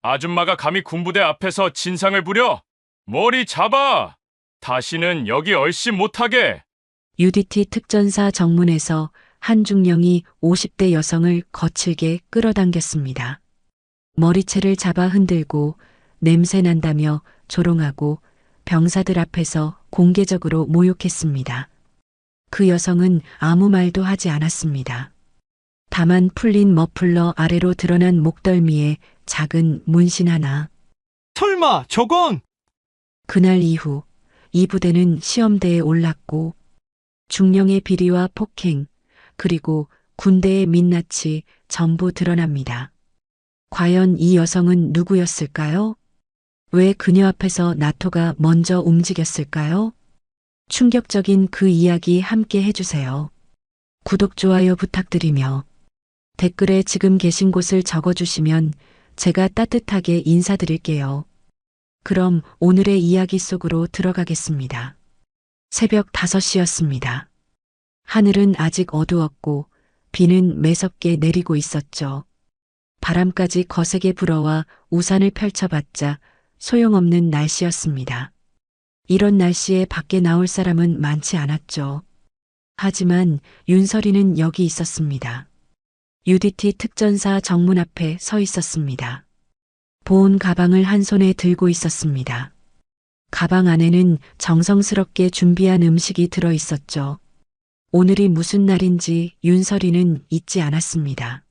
아줌마가 감히 군부대 앞에서 진상을 부려? 머리 잡아! 다시는 여기 얼씬 못하게! UDT 특전사 정문에서 한 중령이 50대 여성을 거칠게 끌어당겼습니다. 머리채를 잡아 흔들고 냄새 난다며 조롱하고 병사들 앞에서 공개적으로 모욕했습니다. 그 여성은 아무 말도 하지 않았습니다. 다만 풀린 머플러 아래로 드러난 목덜미에 작은 문신 하나. 설마 저건 그날 이후 이 부대는 시험대에 올랐고 중령의 비리와 폭행 그리고 군대의 민낯이 전부 드러납니다. 과연 이 여성은 누구였을까요? 왜 그녀 앞에서 나토가 먼저 움직였을까요? 충격적인 그 이야기 함께 해주세요. 구독, 좋아요 부탁드리며 댓글에 지금 계신 곳을 적어주시면 제가 따뜻하게 인사드릴게요. 그럼 오늘의 이야기 속으로 들어가겠습니다. 새벽 5시였습니다. 하늘은 아직 어두웠고 비는 매섭게 내리고 있었죠. 바람까지 거세게 불어와 우산을 펼쳐봤자 소용없는 날씨였습니다. 이런 날씨에 밖에 나올 사람은 많지 않았죠. 하지만 윤설이는 여기 있었습니다. UDT 특전사 정문 앞에 서 있었습니다. 보온 가방을 한 손에 들고 있었습니다. 가방 안에는 정성스럽게 준비한 음식이 들어 있었죠. 오늘이 무슨 날인지 윤설이는 잊지 않았습니다.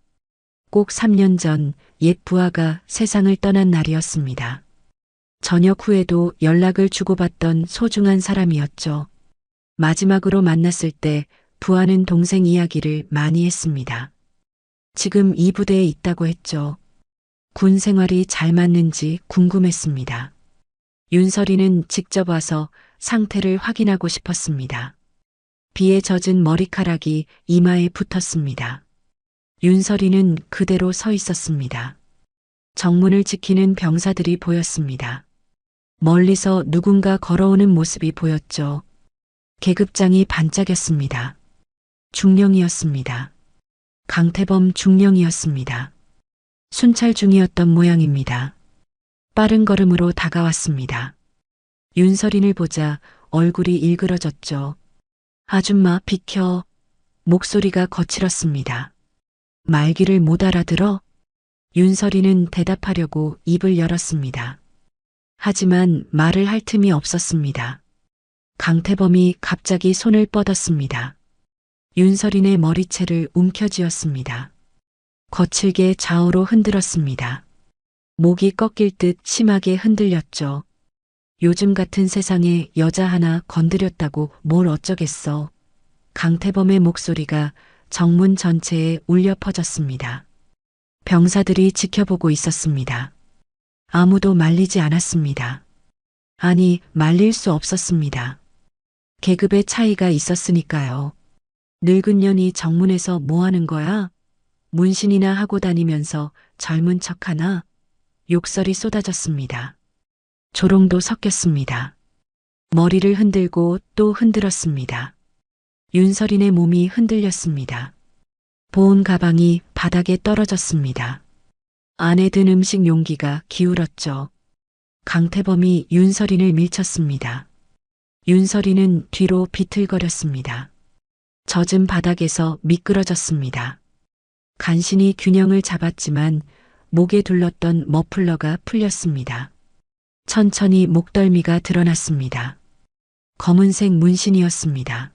꼭 3년 전 옛 부하가 세상을 떠난 날이었습니다. 저녁 후에도 연락을 주고받던 소중한 사람이었죠. 마지막으로 만났을 때 부하는 동생 이야기를 많이 했습니다. 지금 이 부대에 있다고 했죠. 군 생활이 잘 맞는지 궁금했습니다. 윤설이는 직접 와서 상태를 확인하고 싶었습니다. 비에 젖은 머리카락이 이마에 붙었습니다. 윤설이는 그대로 서 있었습니다. 정문을 지키는 병사들이 보였습니다. 멀리서 누군가 걸어오는 모습이 보였죠. 계급장이 반짝였습니다. 중령이었습니다. 강태범 중령이었습니다. 순찰 중이었던 모양입니다. 빠른 걸음으로 다가왔습니다. 윤설인을 보자 얼굴이 일그러졌죠. 아줌마 비켜. 목소리가 거칠었습니다. 말귀를 못 알아들어? 윤설이는 대답하려고 입을 열었습니다. 하지만 말을 할 틈이 없었습니다. 강태범이 갑자기 손을 뻗었습니다. 윤설인의 머리채를 움켜쥐었습니다. 거칠게 좌우로 흔들었습니다. 목이 꺾일 듯 심하게 흔들렸죠. 요즘 같은 세상에 여자 하나 건드렸다고 뭘 어쩌겠어. 강태범의 목소리가 정문 전체에 울려 퍼졌습니다. 병사들이 지켜보고 있었습니다. 아무도 말리지 않았습니다. 아니, 말릴 수 없었습니다. 계급의 차이가 있었으니까요. 늙은 년이 정문에서 뭐 하는 거야? 문신이나 하고 다니면서 젊은 척하나? 욕설이 쏟아졌습니다. 조롱도 섞였습니다. 머리를 흔들고 또 흔들었습니다. 윤설인의 몸이 흔들렸습니다. 보온 가방이 바닥에 떨어졌습니다. 안에 든 음식 용기가 기울었죠. 강태범이 윤설인을 밀쳤습니다. 윤설인은 뒤로 비틀거렸습니다. 젖은 바닥에서 미끄러졌습니다. 간신히 균형을 잡았지만 목에 둘렀던 머플러가 풀렸습니다. 천천히 목덜미가 드러났습니다. 검은색 문신이었습니다.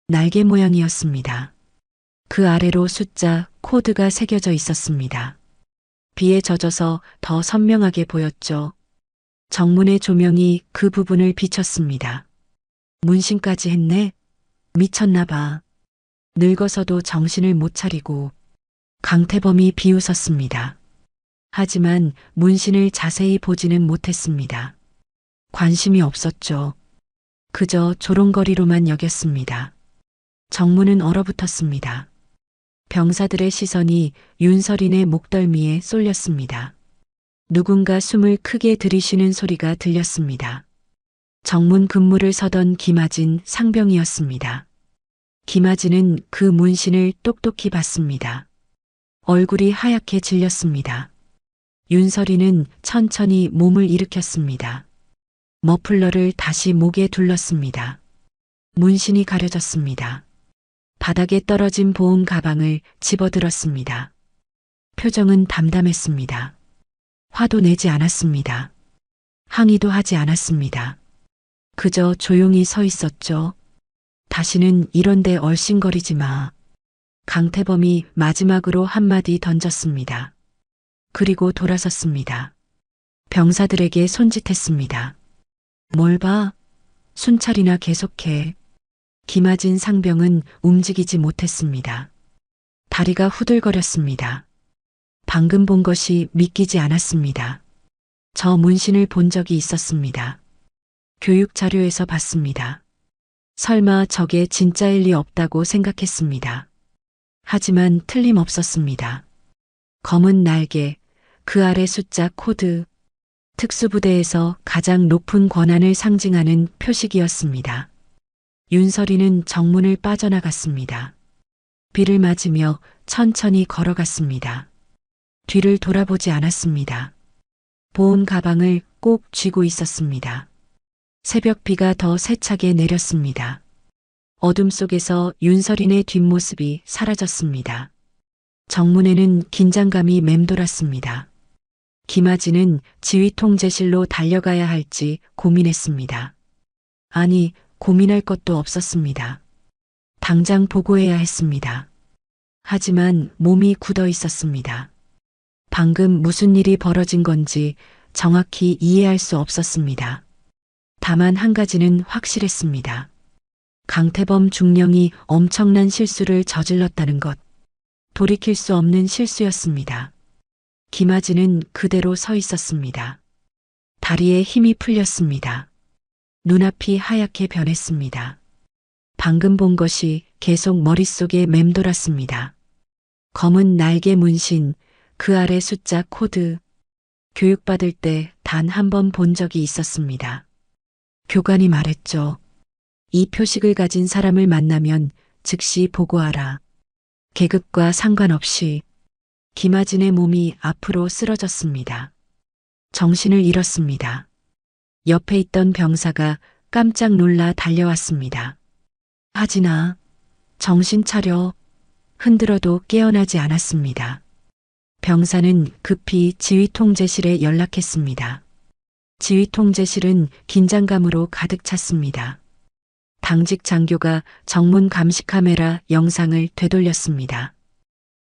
날개 모양이었습니다. 그 아래로 숫자, 코드가 새겨져 있었습니다. 비에 젖어서 더 선명하게 보였죠. 정문의 조명이 그 부분을 비췄습니다. 문신까지 했네? 미쳤나 봐. 늙어서도 정신을 못 차리고. 강태범이 비웃었습니다. 하지만 문신을 자세히 보지는 못했습니다. 관심이 없었죠. 그저 조롱거리로만 여겼습니다. 정문은 얼어붙었습니다. 병사들의 시선이 윤설인의 목덜미에 쏠렸습니다. 누군가 숨을 크게 들이쉬는 소리가 들렸습니다. 정문 근무를 서던 김아진 상병이었습니다. 김아진은 그 문신을 똑똑히 봤습니다. 얼굴이 하얗게 질렸습니다. 윤설이는 천천히 몸을 일으켰습니다. 머플러를 다시 목에 둘렀습니다. 문신이 가려졌습니다. 바닥에 떨어진 보온 가방을 집어들었습니다. 표정은 담담했습니다. 화도 내지 않았습니다. 항의도 하지 않았습니다. 그저 조용히 서 있었죠. 다시는 이런데 얼씬거리지 마. 강태범이 마지막으로 한마디 던졌습니다. 그리고 돌아섰습니다. 병사들에게 손짓했습니다. 뭘 봐? 순찰이나 계속해. 김아진 상병은 움직이지 못했습니다. 다리가 후들거렸습니다. 방금 본 것이 믿기지 않았습니다. 저 문신을 본 적이 있었습니다. 교육 자료에서 봤습니다. 설마 저게 진짜일 리 없다고 생각했습니다. 하지만 틀림없었습니다. 검은 날개, 그 아래 숫자 코드, 특수부대에서 가장 높은 권한을 상징하는 표식이었습니다. 윤설이는 정문을 빠져나갔습니다. 비를 맞으며 천천히 걸어갔습니다. 뒤를 돌아보지 않았습니다. 보온 가방을 꼭 쥐고 있었습니다. 새벽 비가 더 세차게 내렸습니다. 어둠 속에서 윤설인의 뒷모습이 사라졌습니다. 정문에는 긴장감이 맴돌았습니다. 김아진은 지휘통제실로 달려가야 할지 고민했습니다. 아니, 고민할 것도 없었습니다. 당장 보고해야 했습니다. 하지만 몸이 굳어 있었습니다. 방금 무슨 일이 벌어진 건지 정확히 이해할 수 없었습니다. 다만 한 가지는 확실했습니다. 강태범 중령이 엄청난 실수를 저질렀다는 것. 돌이킬 수 없는 실수였습니다. 김아진은 그대로 서 있었습니다. 다리에 힘이 풀렸습니다. 눈앞이 하얗게 변했습니다. 방금 본 것이 계속 머릿속에 맴돌았습니다. 검은 날개 문신, 그 아래 숫자 코드. 교육받을 때 단 한 번 본 적이 있었습니다. 교관이 말했죠. 이 표식을 가진 사람을 만나면 즉시 보고하라. 계급과 상관없이. 김아진의 몸이 앞으로 쓰러졌습니다. 정신을 잃었습니다. 옆에 있던 병사가 깜짝 놀라 달려왔습니다. 아진아, 정신 차려. 흔들어도 깨어나지 않았습니다. 병사는 급히 지휘통제실에 연락했습니다. 지휘통제실은 긴장감으로 가득 찼습니다. 당직 장교가 정문 감시 카메라 영상을 되돌렸습니다.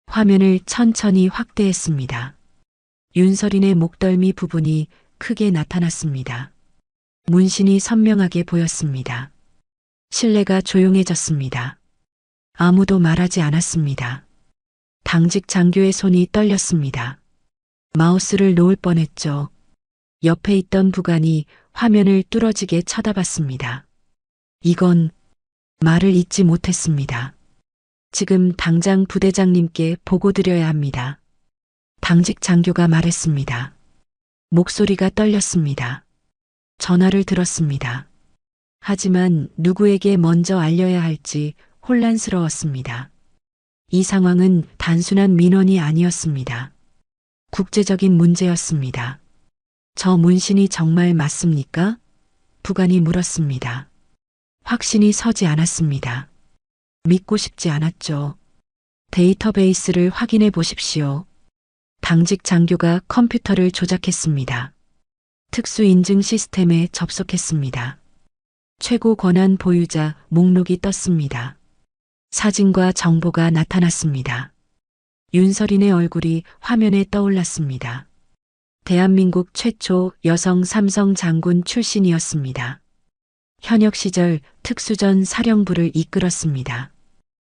화면을 천천히 확대했습니다. 윤설인의 목덜미 부분이 크게 나타났습니다. 문신이 선명하게 보였습니다. 실내가 조용해졌습니다. 아무도 말하지 않았습니다. 당직 장교의 손이 떨렸습니다. 마우스를 놓을 뻔했죠. 옆에 있던 부관이 화면을 뚫어지게 쳐다봤습니다. 이건 말을 잇지 못했습니다. 지금 당장 부대장님께 보고드려야 합니다. 당직 장교가 말했습니다. 목소리가 떨렸습니다. 전화를 들었습니다. 하지만 누구에게 먼저 알려야 할지 혼란스러웠습니다. 이 상황은 단순한 민원이 아니었습니다. 국제적인 문제였습니다. 저 문신이 정말 맞습니까? 부관이 물었습니다. 확신이 서지 않았습니다. 믿고 싶지 않았죠. 데이터베이스를 확인해 보십시오. 당직 장교가 컴퓨터를 조작했습니다. 특수 인증 시스템에 접속했습니다. 최고 권한 보유자 목록이 떴습니다. 사진과 정보가 나타났습니다. 윤설인의 얼굴이 화면에 떠올랐습니다. 대한민국 최초 여성 삼성 장군 출신이었습니다. 현역 시절 특수전 사령부를 이끌었습니다.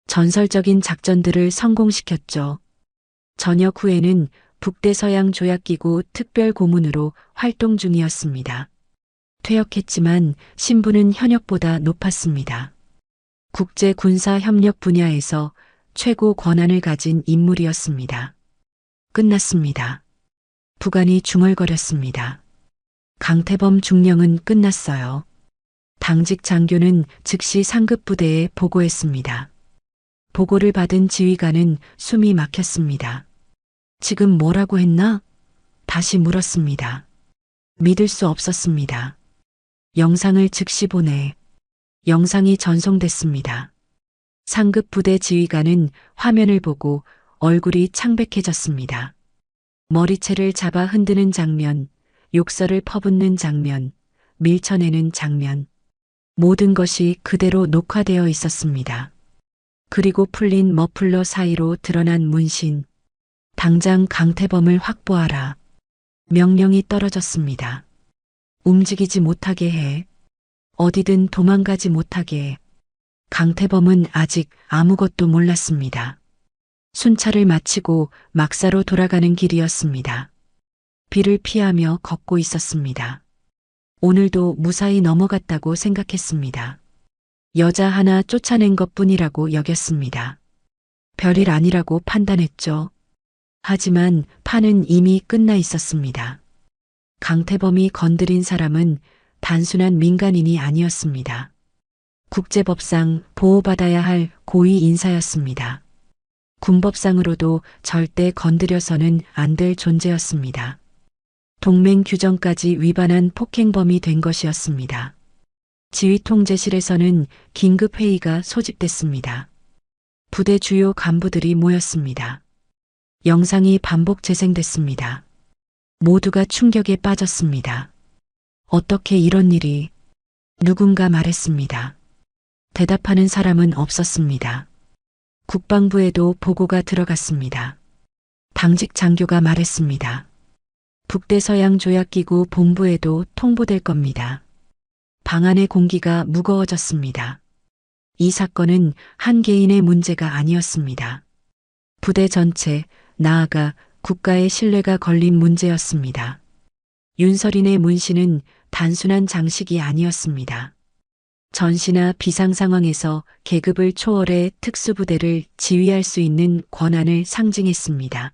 전설적인 작전들을 성공시켰죠. 전역 후에는 북대서양 조약기구 특별고문으로 활동 중이었습니다. 퇴역했지만 신분은 현역보다 높았습니다. 국제 군사 협력 분야에서 최고 권한을 가진 인물이었습니다. 끝났습니다. 부관이 중얼거렸습니다. 강태범 중령은 끝났어요. 당직 장교는 즉시 상급 부대에 보고했습니다. 보고를 받은 지휘관은 숨이 막혔습니다. 지금 뭐라고 했나? 다시 물었습니다. 믿을 수 없었습니다. 영상을 즉시 보내. 영상이 전송됐습니다. 상급 부대 지휘관은 화면을 보고 얼굴이 창백해졌습니다. 머리채를 잡아 흔드는 장면, 욕설을 퍼붓는 장면, 밀쳐내는 장면. 모든 것이 그대로 녹화되어 있었습니다. 그리고 풀린 머플러 사이로 드러난 문신. 당장 강태범을 확보하라. 명령이 떨어졌습니다. 움직이지 못하게 해. 어디든 도망가지 못하게 해. 강태범은 아직 아무것도 몰랐습니다. 순찰을 마치고 막사로 돌아가는 길이었습니다. 비를 피하며 걷고 있었습니다. 오늘도 무사히 넘어갔다고 생각했습니다. 여자 하나 쫓아낸 것뿐이라고 여겼습니다. 별일 아니라고 판단했죠. 하지만 판은 이미 끝나 있었습니다. 강태범이 건드린 사람은 단순한 민간인이 아니었습니다. 국제법상 보호받아야 할 고위 인사였습니다. 군법상으로도 절대 건드려서는 안 될 존재였습니다. 동맹 규정까지 위반한 폭행범이 된 것이었습니다. 지휘통제실에서는 긴급회의가 소집됐습니다. 부대 주요 간부들이 모였습니다. 영상이 반복 재생됐습니다. 모두가 충격에 빠졌습니다. 어떻게 이런 일이? 누군가 말했습니다. 대답하는 사람은 없었습니다. 국방부에도 보고가 들어갔습니다. 당직 장교가 말했습니다. 북대서양 조약기구 본부에도 통보될 겁니다. 방 안의 공기가 무거워졌습니다. 이 사건은 한 개인의 문제가 아니었습니다. 부대 전체, 나아가 국가의 신뢰가 걸린 문제였습니다. 윤설인의 문신은 단순한 장식이 아니었습니다. 전시나 비상 상황에서 계급을 초월해 특수부대를 지휘할 수 있는 권한을 상징했습니다.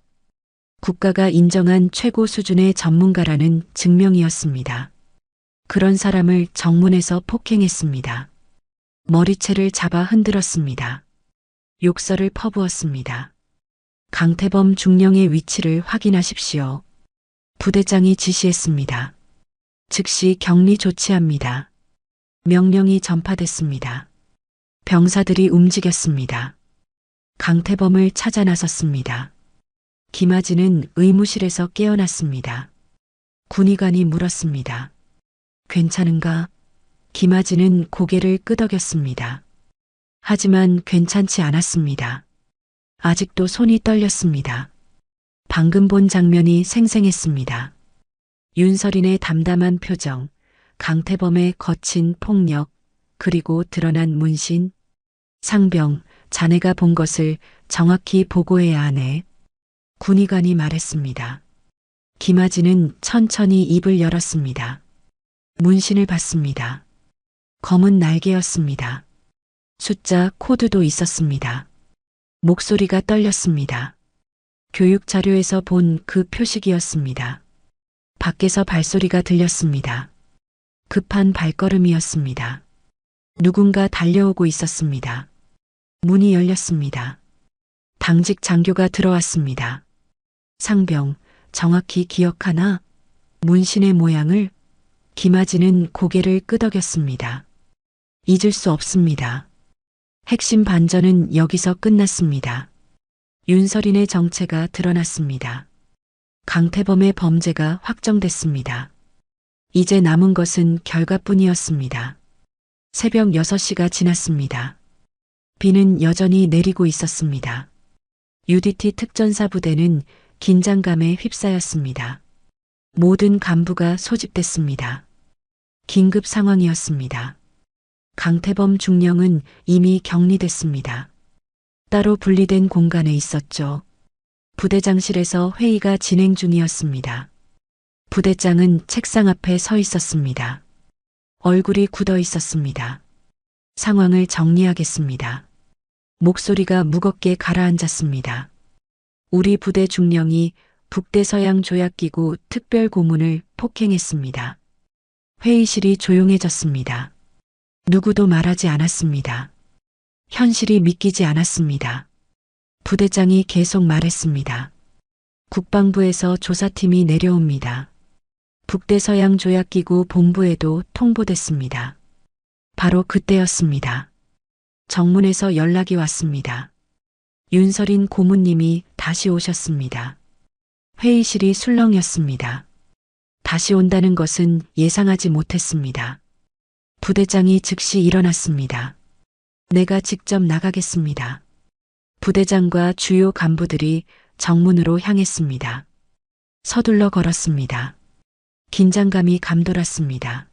국가가 인정한 최고 수준의 전문가라는 증명이었습니다. 그런 사람을 정문에서 폭행했습니다. 머리채를 잡아 흔들었습니다. 욕설을 퍼부었습니다. 강태범 중령의 위치를 확인하십시오. 부대장이 지시했습니다. 즉시 격리 조치합니다. 명령이 전파됐습니다. 병사들이 움직였습니다. 강태범을 찾아 나섰습니다. 김아진은 의무실에서 깨어났습니다. 군의관이 물었습니다. 괜찮은가? 김아진은 고개를 끄덕였습니다. 하지만 괜찮지 않았습니다. 아직도 손이 떨렸습니다. 방금 본 장면이 생생했습니다. 윤설인의 담담한 표정, 강태범의 거친 폭력, 그리고 드러난 문신. 상병, 자네가 본 것을 정확히 보고해야 하네. 군의관이 말했습니다. 김아진은 천천히 입을 열었습니다. 문신을 봤습니다. 검은 날개였습니다. 숫자 코드도 있었습니다. 목소리가 떨렸습니다. 교육 자료에서 본 그 표식이었습니다. 밖에서 발소리가 들렸습니다. 급한 발걸음이었습니다. 누군가 달려오고 있었습니다. 문이 열렸습니다. 당직 장교가 들어왔습니다. 상병, 정확히 기억하나? 문신의 모양을? 김아진은 고개를 끄덕였습니다. 잊을 수 없습니다. 핵심 반전은 여기서 끝났습니다. 윤설인의 정체가 드러났습니다. 강태범의 범죄가 확정됐습니다. 이제 남은 것은 결과뿐이었습니다. 새벽 6시가 지났습니다. 비는 여전히 내리고 있었습니다. UDT 특전사 부대는 긴장감에 휩싸였습니다. 모든 간부가 소집됐습니다. 긴급 상황이었습니다. 강태범 중령은 이미 격리됐습니다. 따로 분리된 공간에 있었죠. 부대장실에서 회의가 진행 중이었습니다. 부대장은 책상 앞에 서 있었습니다. 얼굴이 굳어 있었습니다. 상황을 정리하겠습니다. 목소리가 무겁게 가라앉았습니다. 우리 부대 중령이 북대서양 조약기구 특별고문을 폭행했습니다. 회의실이 조용해졌습니다. 누구도 말하지 않았습니다. 현실이 믿기지 않았습니다. 부대장이 계속 말했습니다. 국방부에서 조사팀이 내려옵니다. 북대서양조약기구 본부에도 통보됐습니다. 바로 그때였습니다. 정문에서 연락이 왔습니다. 윤설인 고문님이 다시 오셨습니다. 회의실이 술렁였습니다. 다시 온다는 것은 예상하지 못했습니다. 부대장이 즉시 일어났습니다. 내가 직접 나가겠습니다. 부대장과 주요 간부들이 정문으로 향했습니다. 서둘러 걸었습니다. 긴장감이 감돌았습니다.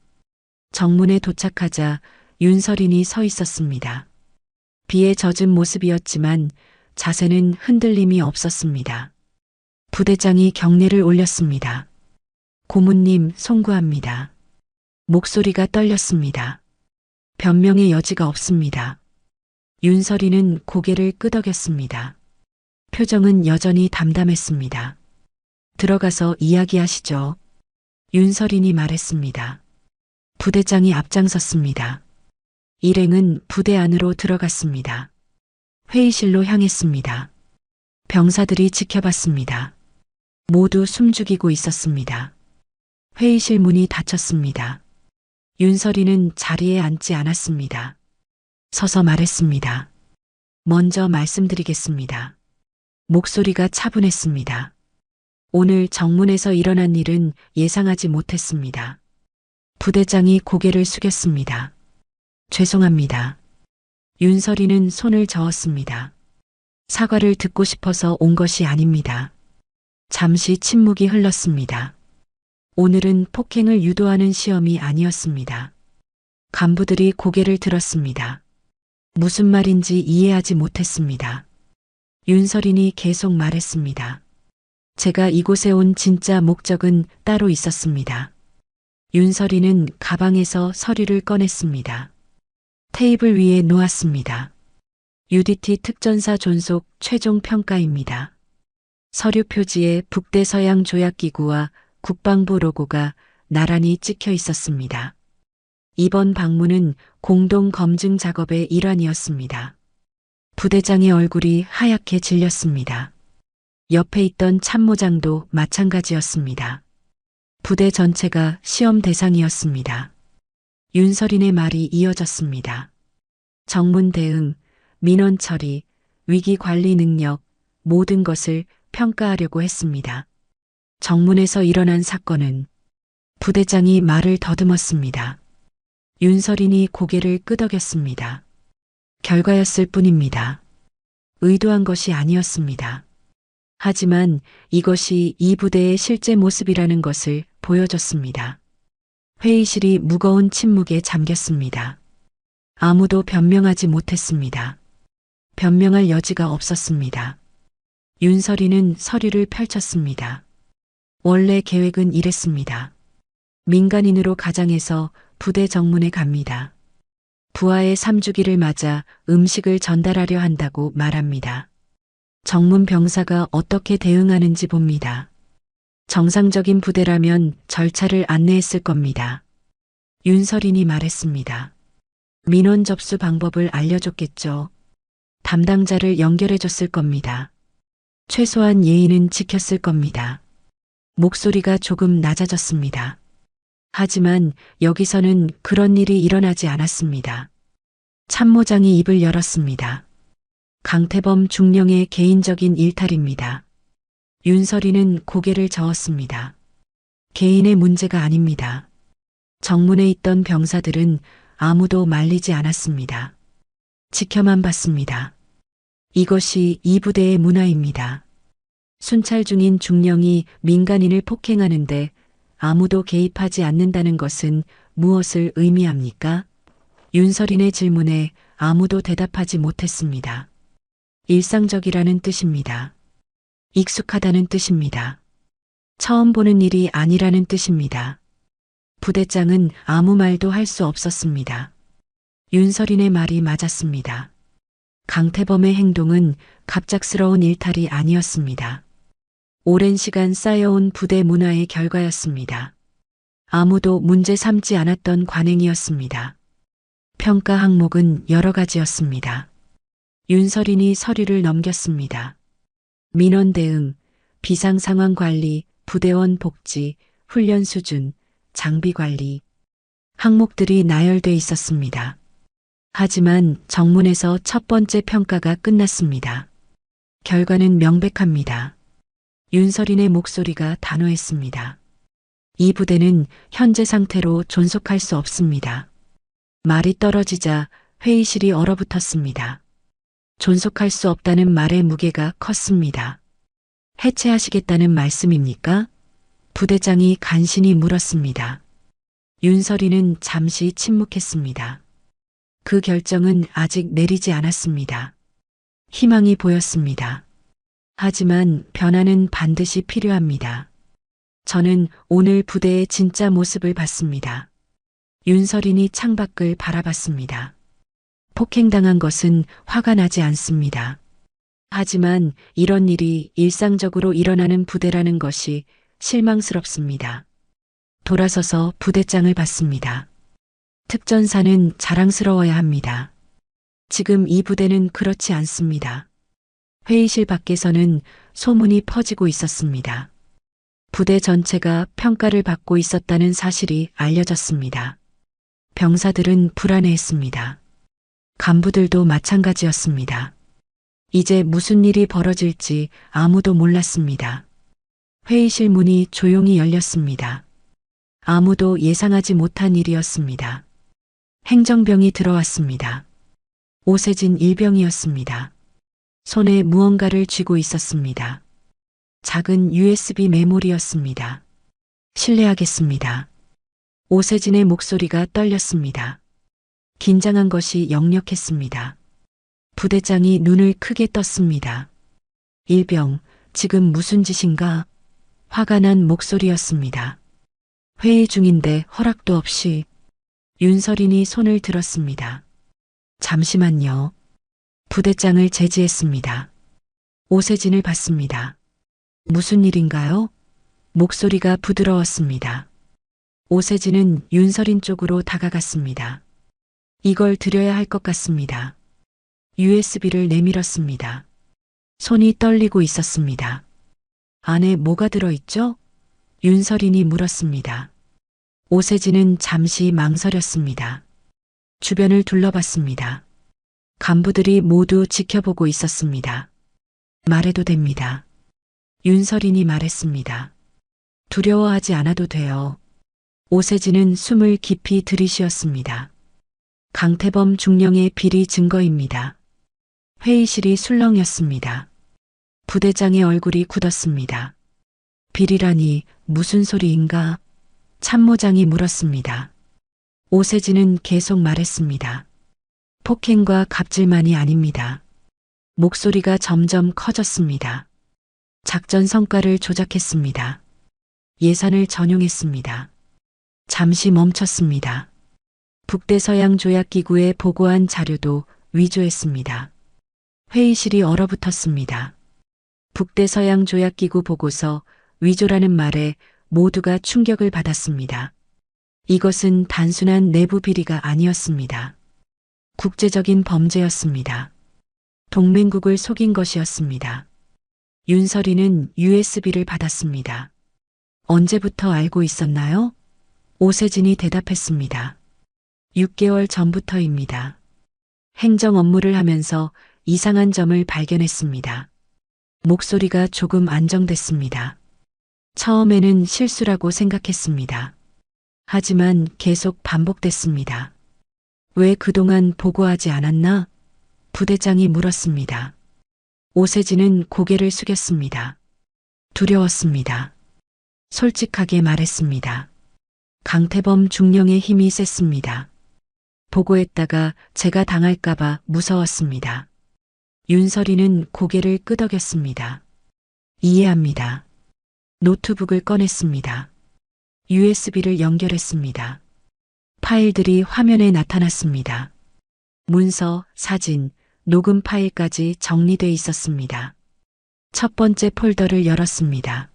정문에 도착하자 윤설인이 서 있었습니다. 비에 젖은 모습이었지만 자세는 흔들림이 없었습니다. 부대장이 경례를 올렸습니다. 고문님 송구합니다. 목소리가 떨렸습니다. 변명의 여지가 없습니다. 윤설이는 고개를 끄덕였습니다. 표정은 여전히 담담했습니다. 들어가서 이야기하시죠. 윤설인이 말했습니다. 부대장이 앞장섰습니다. 일행은 부대 안으로 들어갔습니다. 회의실로 향했습니다. 병사들이 지켜봤습니다. 모두 숨죽이고 있었습니다. 회의실 문이 닫혔습니다. 윤설이는 자리에 앉지 않았습니다. 서서 말했습니다. 먼저 말씀드리겠습니다. 목소리가 차분했습니다. 오늘 정문에서 일어난 일은 예상하지 못했습니다. 부대장이 고개를 숙였습니다. 죄송합니다. 윤설이는 손을 저었습니다. 사과를 듣고 싶어서 온 것이 아닙니다. 잠시 침묵이 흘렀습니다. 오늘은 폭행을 유도하는 시험이 아니었습니다. 간부들이 고개를 들었습니다. 무슨 말인지 이해하지 못했습니다. 윤설인이 계속 말했습니다. 제가 이곳에 온 진짜 목적은 따로 있었습니다. 윤설이는 가방에서 서류를 꺼냈습니다. 테이블 위에 놓았습니다. UDT 특전사 존속 최종 평가입니다. 서류 표지에 북대서양 조약기구와 국방부 로고가 나란히 찍혀 있었습니다. 이번 방문은 공동 검증 작업의 일환이었습니다. 부대장의 얼굴이 하얗게 질렸습니다. 옆에 있던 참모장도 마찬가지였습니다. 부대 전체가 시험 대상이었습니다. 윤설인의 말이 이어졌습니다. 정문 대응, 민원 처리, 위기 관리 능력, 모든 것을 평가하려고 했습니다. 정문에서 일어난 사건은 부대장이 말을 더듬었습니다. 윤설인이 고개를 끄덕였습니다. 결과였을 뿐입니다. 의도한 것이 아니었습니다. 하지만 이것이 이 부대의 실제 모습이라는 것을 보여줬습니다. 회의실이 무거운 침묵에 잠겼습니다. 아무도 변명하지 못했습니다. 변명할 여지가 없었습니다. 윤설이는 서류를 펼쳤습니다. 원래 계획은 이랬습니다. 민간인으로 가장해서 부대 정문에 갑니다. 부하의 3주기를 맞아 음식을 전달하려 한다고 말합니다. 정문 병사가 어떻게 대응하는지 봅니다. 정상적인 부대라면 절차를 안내했을 겁니다. 윤설인이 말했습니다. 민원 접수 방법을 알려줬겠죠. 담당자를 연결해줬을 겁니다. 최소한 예의는 지켰을 겁니다. 목소리가 조금 낮아졌습니다. 하지만 여기서는 그런 일이 일어나지 않았습니다. 참모장이 입을 열었습니다. 강태범 중령의 개인적인 일탈입니다. 윤설이는 고개를 저었습니다. 개인의 문제가 아닙니다. 정문에 있던 병사들은 아무도 말리지 않았습니다. 지켜만 봤습니다. 이것이 이 부대의 문화입니다. 순찰 중인 중령이 민간인을 폭행하는데 아무도 개입하지 않는다는 것은 무엇을 의미합니까? 윤설인의 질문에 아무도 대답하지 못했습니다. 일상적이라는 뜻입니다. 익숙하다는 뜻입니다. 처음 보는 일이 아니라는 뜻입니다. 부대장은 아무 말도 할 수 없었습니다. 윤설인의 말이 맞았습니다. 강태범의 행동은 갑작스러운 일탈이 아니었습니다. 오랜 시간 쌓여온 부대 문화의 결과였습니다. 아무도 문제 삼지 않았던 관행이었습니다. 평가 항목은 여러 가지였습니다. 윤설인이 서류를 넘겼습니다. 민원 대응, 비상상황 관리, 부대원 복지, 훈련 수준, 장비 관리. 항목들이 나열돼 있었습니다. 하지만 정문에서 첫 번째 평가가 끝났습니다. 결과는 명백합니다. 윤설인의 목소리가 단호했습니다. 이 부대는 현재 상태로 존속할 수 없습니다. 말이 떨어지자 회의실이 얼어붙었습니다. 존속할 수 없다는 말의 무게가 컸습니다. 해체하시겠다는 말씀입니까? 부대장이 간신히 물었습니다. 윤설이는 잠시 침묵했습니다. 그 결정은 아직 내리지 않았습니다. 희망이 보였습니다. 하지만 변화는 반드시 필요합니다. 저는 오늘 부대의 진짜 모습을 봤습니다. 윤설인이 창밖을 바라봤습니다. 폭행당한 것은 화가 나지 않습니다. 하지만 이런 일이 일상적으로 일어나는 부대라는 것이 실망스럽습니다. 돌아서서 부대장을 봤습니다. 특전사는 자랑스러워야 합니다. 지금 이 부대는 그렇지 않습니다. 회의실 밖에서는 소문이 퍼지고 있었습니다. 부대 전체가 평가를 받고 있었다는 사실이 알려졌습니다. 병사들은 불안해했습니다. 간부들도 마찬가지였습니다. 이제 무슨 일이 벌어질지 아무도 몰랐습니다. 회의실 문이 조용히 열렸습니다. 아무도 예상하지 못한 일이었습니다. 행정병이 들어왔습니다. 오세진 일병이었습니다. 손에 무언가를 쥐고 있었습니다. 작은 USB 메모리였습니다. 실례하겠습니다. 오세진의 목소리가 떨렸습니다. 긴장한 것이 역력했습니다. 부대장이 눈을 크게 떴습니다. 일병, 지금 무슨 짓인가? 화가 난 목소리였습니다. 회의 중인데 허락도 없이. 윤설인이 손을 들었습니다. 잠시만요. 부대장을 제지했습니다. 오세진을 봤습니다. 무슨 일인가요? 목소리가 부드러웠습니다. 오세진은 윤설인 쪽으로 다가갔습니다. 이걸 드려야 할 것 같습니다. USB를 내밀었습니다. 손이 떨리고 있었습니다. 안에 뭐가 들어있죠? 윤설인이 물었습니다. 오세진은 잠시 망설였습니다. 주변을 둘러봤습니다. 간부들이 모두 지켜보고 있었습니다. 말해도 됩니다. 윤설인이 말했습니다. 두려워하지 않아도 돼요. 오세진은 숨을 깊이 들이쉬었습니다. 강태범 중령의 비리 증거입니다. 회의실이 술렁였습니다. 부대장의 얼굴이 굳었습니다. 비리라니 무슨 소리인가? 참모장이 물었습니다. 오세진은 계속 말했습니다. 폭행과 갑질만이 아닙니다. 목소리가 점점 커졌습니다. 작전 성과를 조작했습니다. 예산을 전용했습니다. 잠시 멈췄습니다. 북대서양 조약기구에 보고한 자료도 위조했습니다. 회의실이 얼어붙었습니다. 북대서양 조약기구 보고서 위조라는 말에 모두가 충격을 받았습니다. 이것은 단순한 내부 비리가 아니었습니다. 국제적인 범죄였습니다. 동맹국을 속인 것이었습니다. 윤설이는 USB를 받았습니다. 언제부터 알고 있었나요? 오세진이 대답했습니다. 6개월 전부터입니다. 행정 업무를 하면서 이상한 점을 발견했습니다. 목소리가 조금 안정됐습니다. 처음에는 실수라고 생각했습니다. 하지만 계속 반복됐습니다. 왜 그동안 보고하지 않았나? 부대장이 물었습니다. 오세진은 고개를 숙였습니다. 두려웠습니다. 솔직하게 말했습니다. 강태범 중령의 힘이 셌습니다. 보고했다가 제가 당할까봐 무서웠습니다. 윤설이는 고개를 끄덕였습니다. 이해합니다. 노트북을 꺼냈습니다. USB를 연결했습니다. 파일들이 화면에 나타났습니다. 문서, 사진, 녹음 파일까지 정리돼 있었습니다. 첫 번째 폴더를 열었습니다.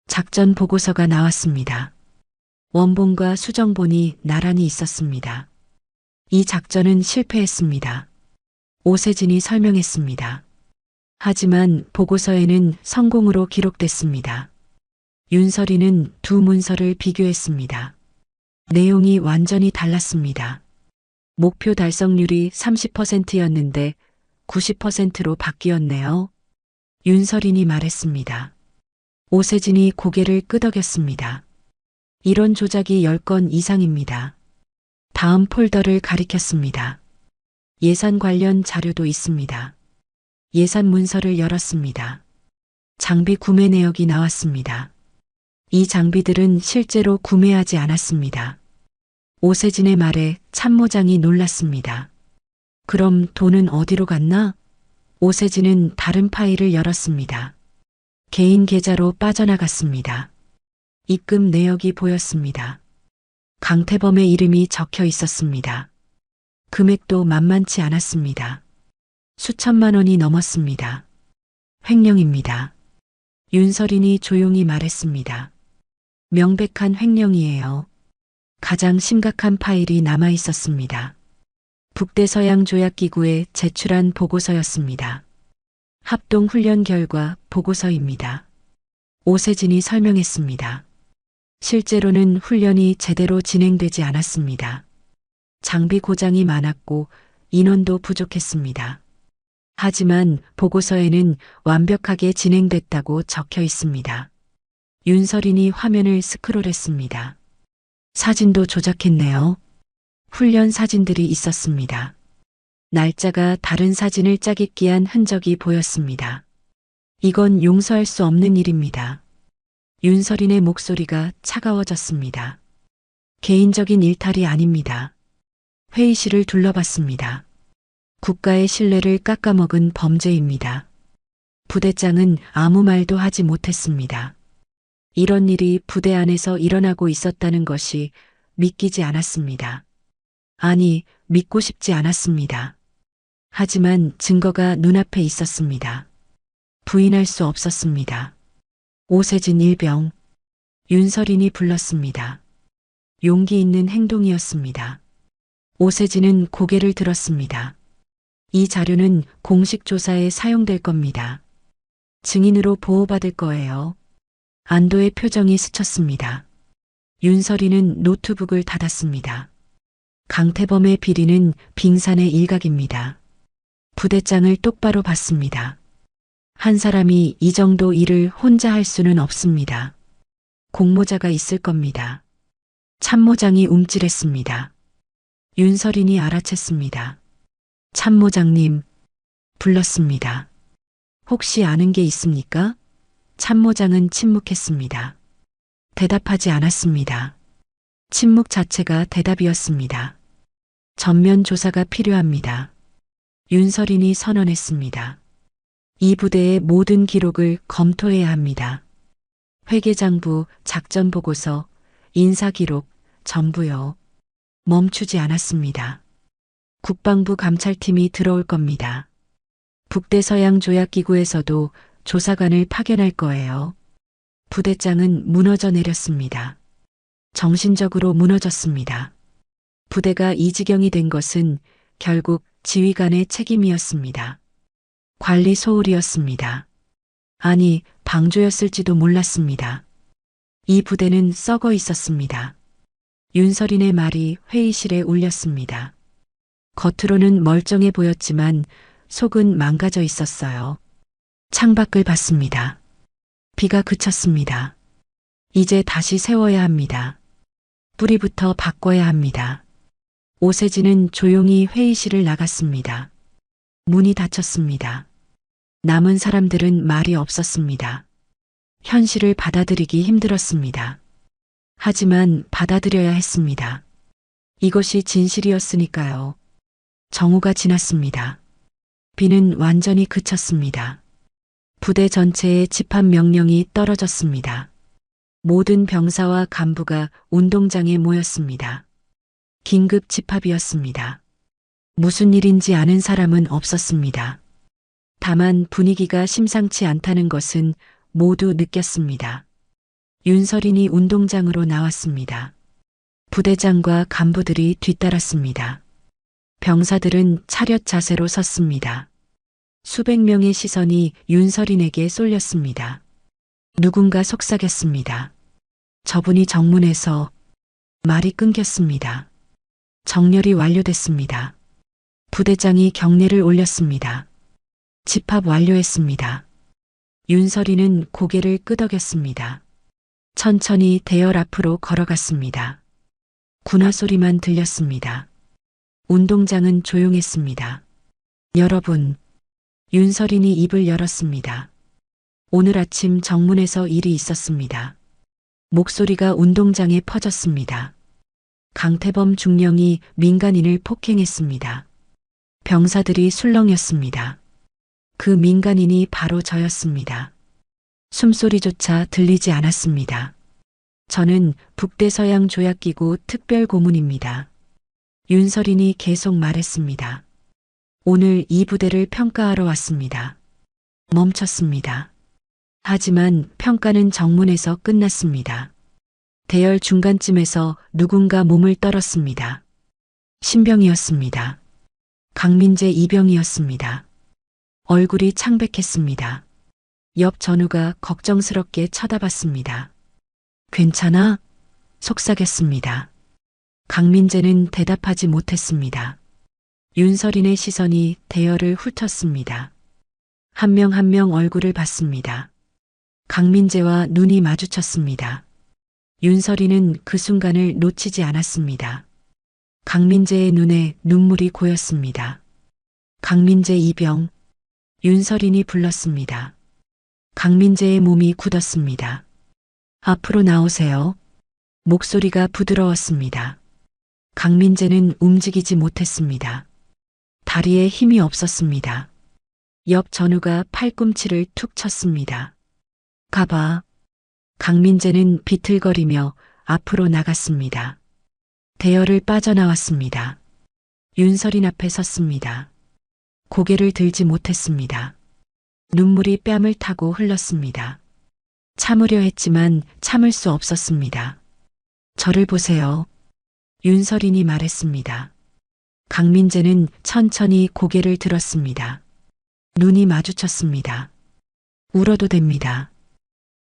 작전 보고서가 나왔습니다. 원본과 수정본이 나란히 있었습니다. 이 작전은 실패했습니다. 오세진이 설명했습니다. 하지만 보고서에는 성공으로 기록됐습니다. 윤설이는 두 문서를 비교했습니다. 내용이 완전히 달랐습니다. 목표 달성률이 30%였는데 90%로 바뀌었네요. 윤설인이 말했습니다. 오세진이 고개를 끄덕였습니다. 이런 조작이 10건 이상입니다. 다음 폴더를 가리켰습니다. 예산 관련 자료도 있습니다. 예산 문서를 열었습니다. 장비 구매 내역이 나왔습니다. 이 장비들은 실제로 구매하지 않았습니다. 오세진의 말에 참모장이 놀랐습니다. 그럼 돈은 어디로 갔나? 오세진은 다른 파일을 열었습니다. 개인 계좌로 빠져나갔습니다. 입금 내역이 보였습니다. 강태범의 이름이 적혀 있었습니다. 금액도 만만치 않았습니다. 수천만 원이 넘었습니다. 횡령입니다. 윤설인이 조용히 말했습니다. 명백한 횡령이에요. 가장 심각한 파일이 남아 있었습니다. 북대서양조약기구에 제출한 보고서였습니다. 합동훈련 결과 보고서입니다. 오세진이 설명했습니다. 실제로는 훈련이 제대로 진행되지 않았습니다. 장비 고장이 많았고 인원도 부족했습니다. 하지만 보고서에는 완벽하게 진행됐다고 적혀 있습니다. 윤설인이 화면을 스크롤했습니다. 사진도 조작했네요. 훈련 사진들이 있었습니다. 날짜가 다른 사진을 짜깁기한 흔적이 보였습니다. 이건 용서할 수 없는 일입니다. 윤설인의 목소리가 차가워졌습니다. 개인적인 일탈이 아닙니다. 회의실을 둘러봤습니다. 국가의 신뢰를 깎아먹은 범죄입니다. 부대장은 아무 말도 하지 못했습니다. 이런 일이 부대 안에서 일어나고 있었다는 것이 믿기지 않았습니다. 아니, 믿고 싶지 않았습니다. 하지만 증거가 눈앞에 있었습니다. 부인할 수 없었습니다. 오세진 일병, 윤설인이 불렀습니다. 용기 있는 행동이었습니다. 오세진은 고개를 들었습니다. 이 자료는 공식 조사에 사용될 겁니다. 증인으로 보호받을 거예요. 안도의 표정이 스쳤습니다. 윤설이는 노트북을 닫았습니다. 강태범의 비리는 빙산의 일각입니다. 부대장을 똑바로 봤습니다. 한 사람이 이 정도 일을 혼자 할 수는 없습니다. 공모자가 있을 겁니다. 참모장이 움찔했습니다. 윤설인이 알아챘습니다. 참모장님, 불렀습니다. 혹시 아는 게 있습니까? 참모장은 침묵했습니다. 대답하지 않았습니다. 침묵 자체가 대답이었습니다. 전면 조사가 필요합니다. 윤설인이 선언했습니다. 이 부대의 모든 기록을 검토해야 합니다. 회계장부, 작전보고서, 인사기록, 전부요. 멈추지 않았습니다. 국방부 감찰팀이 들어올 겁니다. 북대서양조약기구에서도 조사관을 파견할 거예요. 부대장은 무너져 내렸습니다. 정신적으로 무너졌습니다. 부대가 이 지경이 된 것은 결국 지휘관의 책임이었습니다. 관리 소홀이었습니다. 아니, 방조였을지도 몰랐습니다. 이 부대는 썩어 있었습니다. 윤설인의 말이 회의실에 울렸습니다. 겉으로는 멀쩡해 보였지만 속은 망가져 있었어요. 창밖을 봤습니다. 비가 그쳤습니다. 이제 다시 세워야 합니다. 뿌리부터 바꿔야 합니다. 오세진은 조용히 회의실을 나갔습니다. 문이 닫혔습니다. 남은 사람들은 말이 없었습니다. 현실을 받아들이기 힘들었습니다. 하지만 받아들여야 했습니다. 이것이 진실이었으니까요. 정오가 지났습니다. 비는 완전히 그쳤습니다. 부대 전체에 집합 명령이 떨어졌습니다. 모든 병사와 간부가 운동장에 모였습니다. 긴급 집합이었습니다. 무슨 일인지 아는 사람은 없었습니다. 다만 분위기가 심상치 않다는 것은 모두 느꼈습니다. 윤설인이 운동장으로 나왔습니다. 부대장과 간부들이 뒤따랐습니다. 병사들은 차렷 자세로 섰습니다. 수백 명의 시선이 윤설인에게 쏠렸습니다. 누군가 속삭였습니다. 저분이 정문에서 말이 끊겼습니다. 정렬이 완료됐습니다. 부대장이 경례를 올렸습니다. 집합 완료했습니다. 윤설이는 고개를 끄덕였습니다. 천천히 대열 앞으로 걸어갔습니다. 군화 소리만 들렸습니다. 운동장은 조용했습니다. 여러분, 윤설인이 입을 열었습니다. 오늘 아침 정문에서 일이 있었습니다. 목소리가 운동장에 퍼졌습니다. 강태범 중령이 민간인을 폭행했습니다. 병사들이 술렁였습니다. 그 민간인이 바로 저였습니다. 숨소리조차 들리지 않았습니다. 저는 북대서양 조약기구 특별고문입니다. 윤설인이 계속 말했습니다. 오늘 이 부대를 평가하러 왔습니다. 멈췄습니다. 하지만 평가는 정문에서 끝났습니다. 대열 중간쯤에서 누군가 몸을 떨었습니다. 신병이었습니다. 강민재 이병이었습니다. 얼굴이 창백했습니다. 옆 전우가 걱정스럽게 쳐다봤습니다. 괜찮아? 속삭였습니다. 강민재는 대답하지 못했습니다. 윤설인의 시선이 대열을 훑었습니다. 한 명 한 명 얼굴을 봤습니다. 강민재와 눈이 마주쳤습니다. 윤설이는 그 순간을 놓치지 않았습니다. 강민재의 눈에 눈물이 고였습니다. 강민재 이병, 윤설인이 불렀습니다. 강민재의 몸이 굳었습니다. 앞으로 나오세요. 목소리가 부드러웠습니다. 강민재는 움직이지 못했습니다. 다리에 힘이 없었습니다. 옆 전우가 팔꿈치를 툭 쳤습니다. 가봐. 강민재는 비틀거리며 앞으로 나갔습니다. 대열을 빠져나왔습니다. 윤설인 앞에 섰습니다. 고개를 들지 못했습니다. 눈물이 뺨을 타고 흘렀습니다. 참으려 했지만 참을 수 없었습니다. 저를 보세요. 윤설인이 말했습니다. 강민재는 천천히 고개를 들었습니다. 눈이 마주쳤습니다. 울어도 됩니다.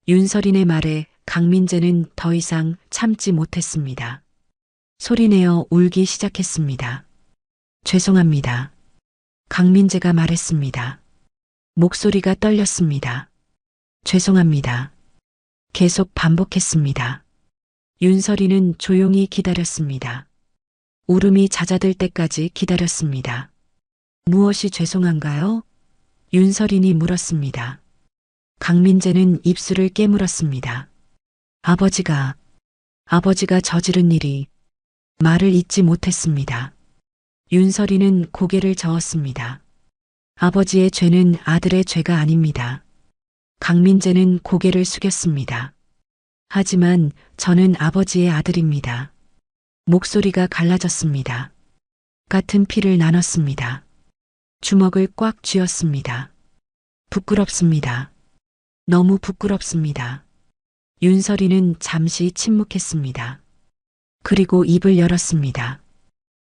윤설인의 말에 강민재는 더 이상 참지 못했습니다. 소리내어 울기 시작했습니다. 죄송합니다. 강민재가 말했습니다. 목소리가 떨렸습니다. 죄송합니다. 계속 반복했습니다. 윤설이는 조용히 기다렸습니다. 울음이 잦아들 때까지 기다렸습니다. 무엇이 죄송한가요? 윤설인이 물었습니다. 강민재는 입술을 깨물었습니다. 아버지가 저지른 일이 말을 잇지 못했습니다. 윤설이는 고개를 저었습니다. 아버지의 죄는 아들의 죄가 아닙니다. 강민재는 고개를 숙였습니다. 하지만 저는 아버지의 아들입니다. 목소리가 갈라졌습니다. 같은 피를 나눴습니다. 주먹을 꽉 쥐었습니다. 부끄럽습니다. 너무 부끄럽습니다. 윤설이는 잠시 침묵했습니다. 그리고 입을 열었습니다.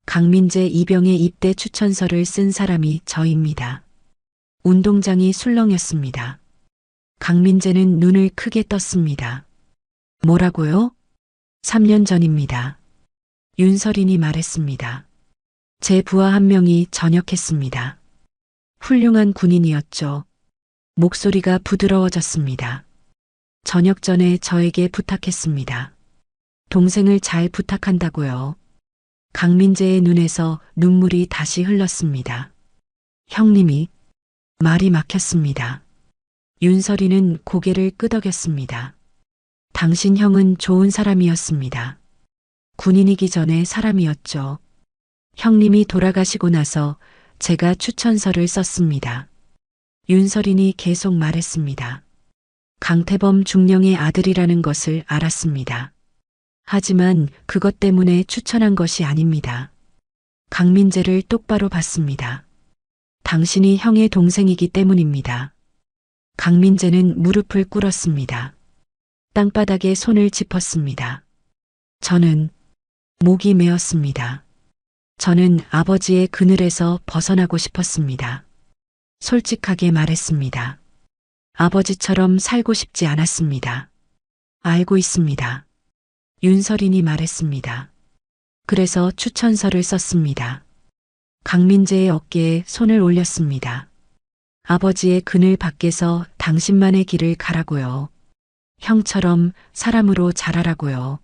강민재 이병의 입대 추천서를 쓴 사람이 저입니다. 운동장이 술렁였습니다. 강민재는 눈을 크게 떴습니다. 뭐라고요? 3년 전입니다. 윤설인이 말했습니다. 제 부하 한 명이 전역했습니다. 훌륭한 군인이었죠. 목소리가 부드러워졌습니다. 전역 전에 저에게 부탁했습니다. 동생을 잘 부탁한다고요. 강민재의 눈에서 눈물이 다시 흘렀습니다. 형님이 말이 막혔습니다. 윤설이는 고개를 끄덕였습니다. 당신 형은 좋은 사람이었습니다. 군인이기 전에 사람이었죠. 형님이 돌아가시고 나서 제가 추천서를 썼습니다. 윤설인이 계속 말했습니다. 강태범 중령의 아들이라는 것을 알았습니다. 하지만 그것 때문에 추천한 것이 아닙니다. 강민재를 똑바로 봤습니다. 당신이 형의 동생이기 때문입니다. 강민재는 무릎을 꿇었습니다. 땅바닥에 손을 짚었습니다. 저는 목이 메었습니다. 저는 아버지의 그늘에서 벗어나고 싶었습니다. 솔직하게 말했습니다. 아버지처럼 살고 싶지 않았습니다. 알고 있습니다. 윤설인이 말했습니다. 그래서 추천서를 썼습니다. 강민재의 어깨에 손을 올렸습니다. 아버지의 그늘 밖에서 당신만의 길을 가라고요. 형처럼 사람으로 자라라고요.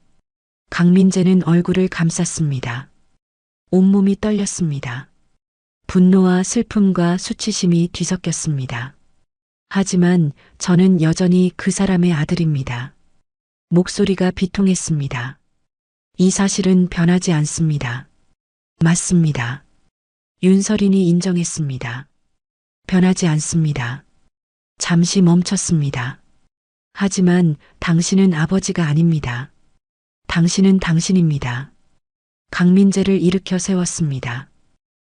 강민재는 얼굴을 감쌌습니다. 온몸이 떨렸습니다. 분노와 슬픔과 수치심이 뒤섞였습니다. 하지만 저는 여전히 그 사람의 아들입니다. 목소리가 비통했습니다. 이 사실은 변하지 않습니다. 맞습니다. 윤설인이 인정했습니다. 변하지 않습니다. 잠시 멈췄습니다. 하지만 당신은 아버지가 아닙니다. 당신은 당신입니다. 강민재를 일으켜 세웠습니다.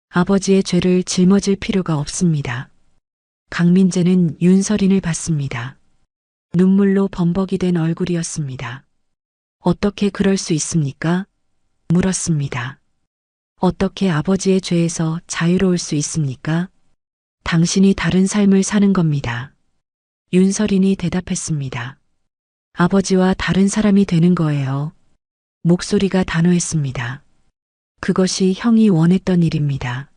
아버지의 죄를 짊어질 필요가 없습니다. 강민재는 윤설인을 봤습니다. 눈물로 범벅이 된 얼굴이었습니다. 어떻게 그럴 수 있습니까? 물었습니다. 어떻게 아버지의 죄에서 자유로울 수 있습니까? 당신이 다른 삶을 사는 겁니다. 윤설인이 대답했습니다. 아버지와 다른 사람이 되는 거예요. 목소리가 단호했습니다. 그것이 형이 원했던 일입니다.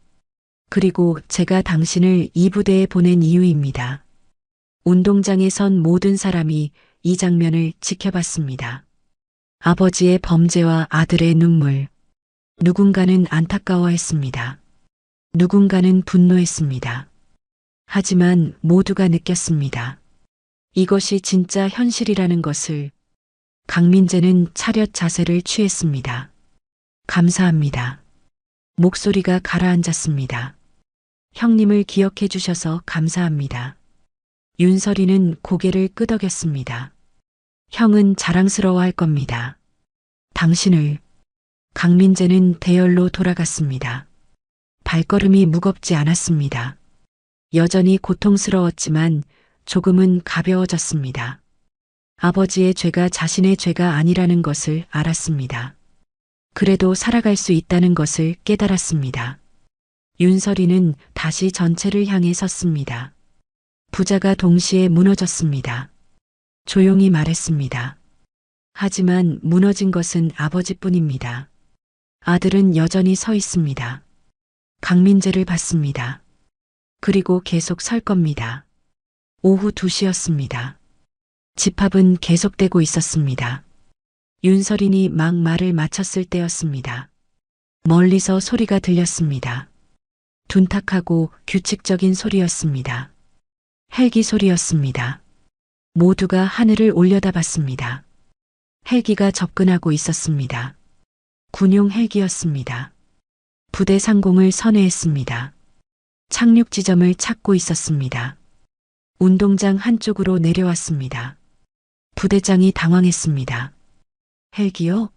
그리고 제가 당신을 이 부대에 보낸 이유입니다. 운동장에 선 모든 사람이 이 장면을 지켜봤습니다. 아버지의 범죄와 아들의 눈물. 누군가는 안타까워했습니다. 누군가는 분노했습니다. 하지만 모두가 느꼈습니다. 이것이 진짜 현실이라는 것을. 강민재는 차렷 자세를 취했습니다. 감사합니다. 목소리가 가라앉았습니다. 형님을 기억해 주셔서 감사합니다. 윤설이는 고개를 끄덕였습니다. 형은 자랑스러워할 겁니다. 당신을. 강민재는 대열로 돌아갔습니다. 발걸음이 무겁지 않았습니다. 여전히 고통스러웠지만 조금은 가벼워졌습니다. 아버지의 죄가 자신의 죄가 아니라는 것을 알았습니다. 그래도 살아갈 수 있다는 것을 깨달았습니다. 윤설이는 다시 전체를 향해 섰습니다. 부자가 동시에 무너졌습니다. 조용히 말했습니다. 하지만 무너진 것은 아버지뿐입니다. 아들은 여전히 서 있습니다. 강민재를 봤습니다. 그리고 계속 설 겁니다. 오후 2시였습니다. 집합은 계속되고 있었습니다. 윤설인이 막 말을 마쳤을 때였습니다. 멀리서 소리가 들렸습니다. 둔탁하고 규칙적인 소리였습니다. 헬기 소리였습니다. 모두가 하늘을 올려다봤습니다. 헬기가 접근하고 있었습니다. 군용 헬기였습니다. 부대 상공을 선회했습니다. 착륙 지점을 찾고 있었습니다. 운동장 한쪽으로 내려왔습니다. 부대장이 당황했습니다. 헬기요?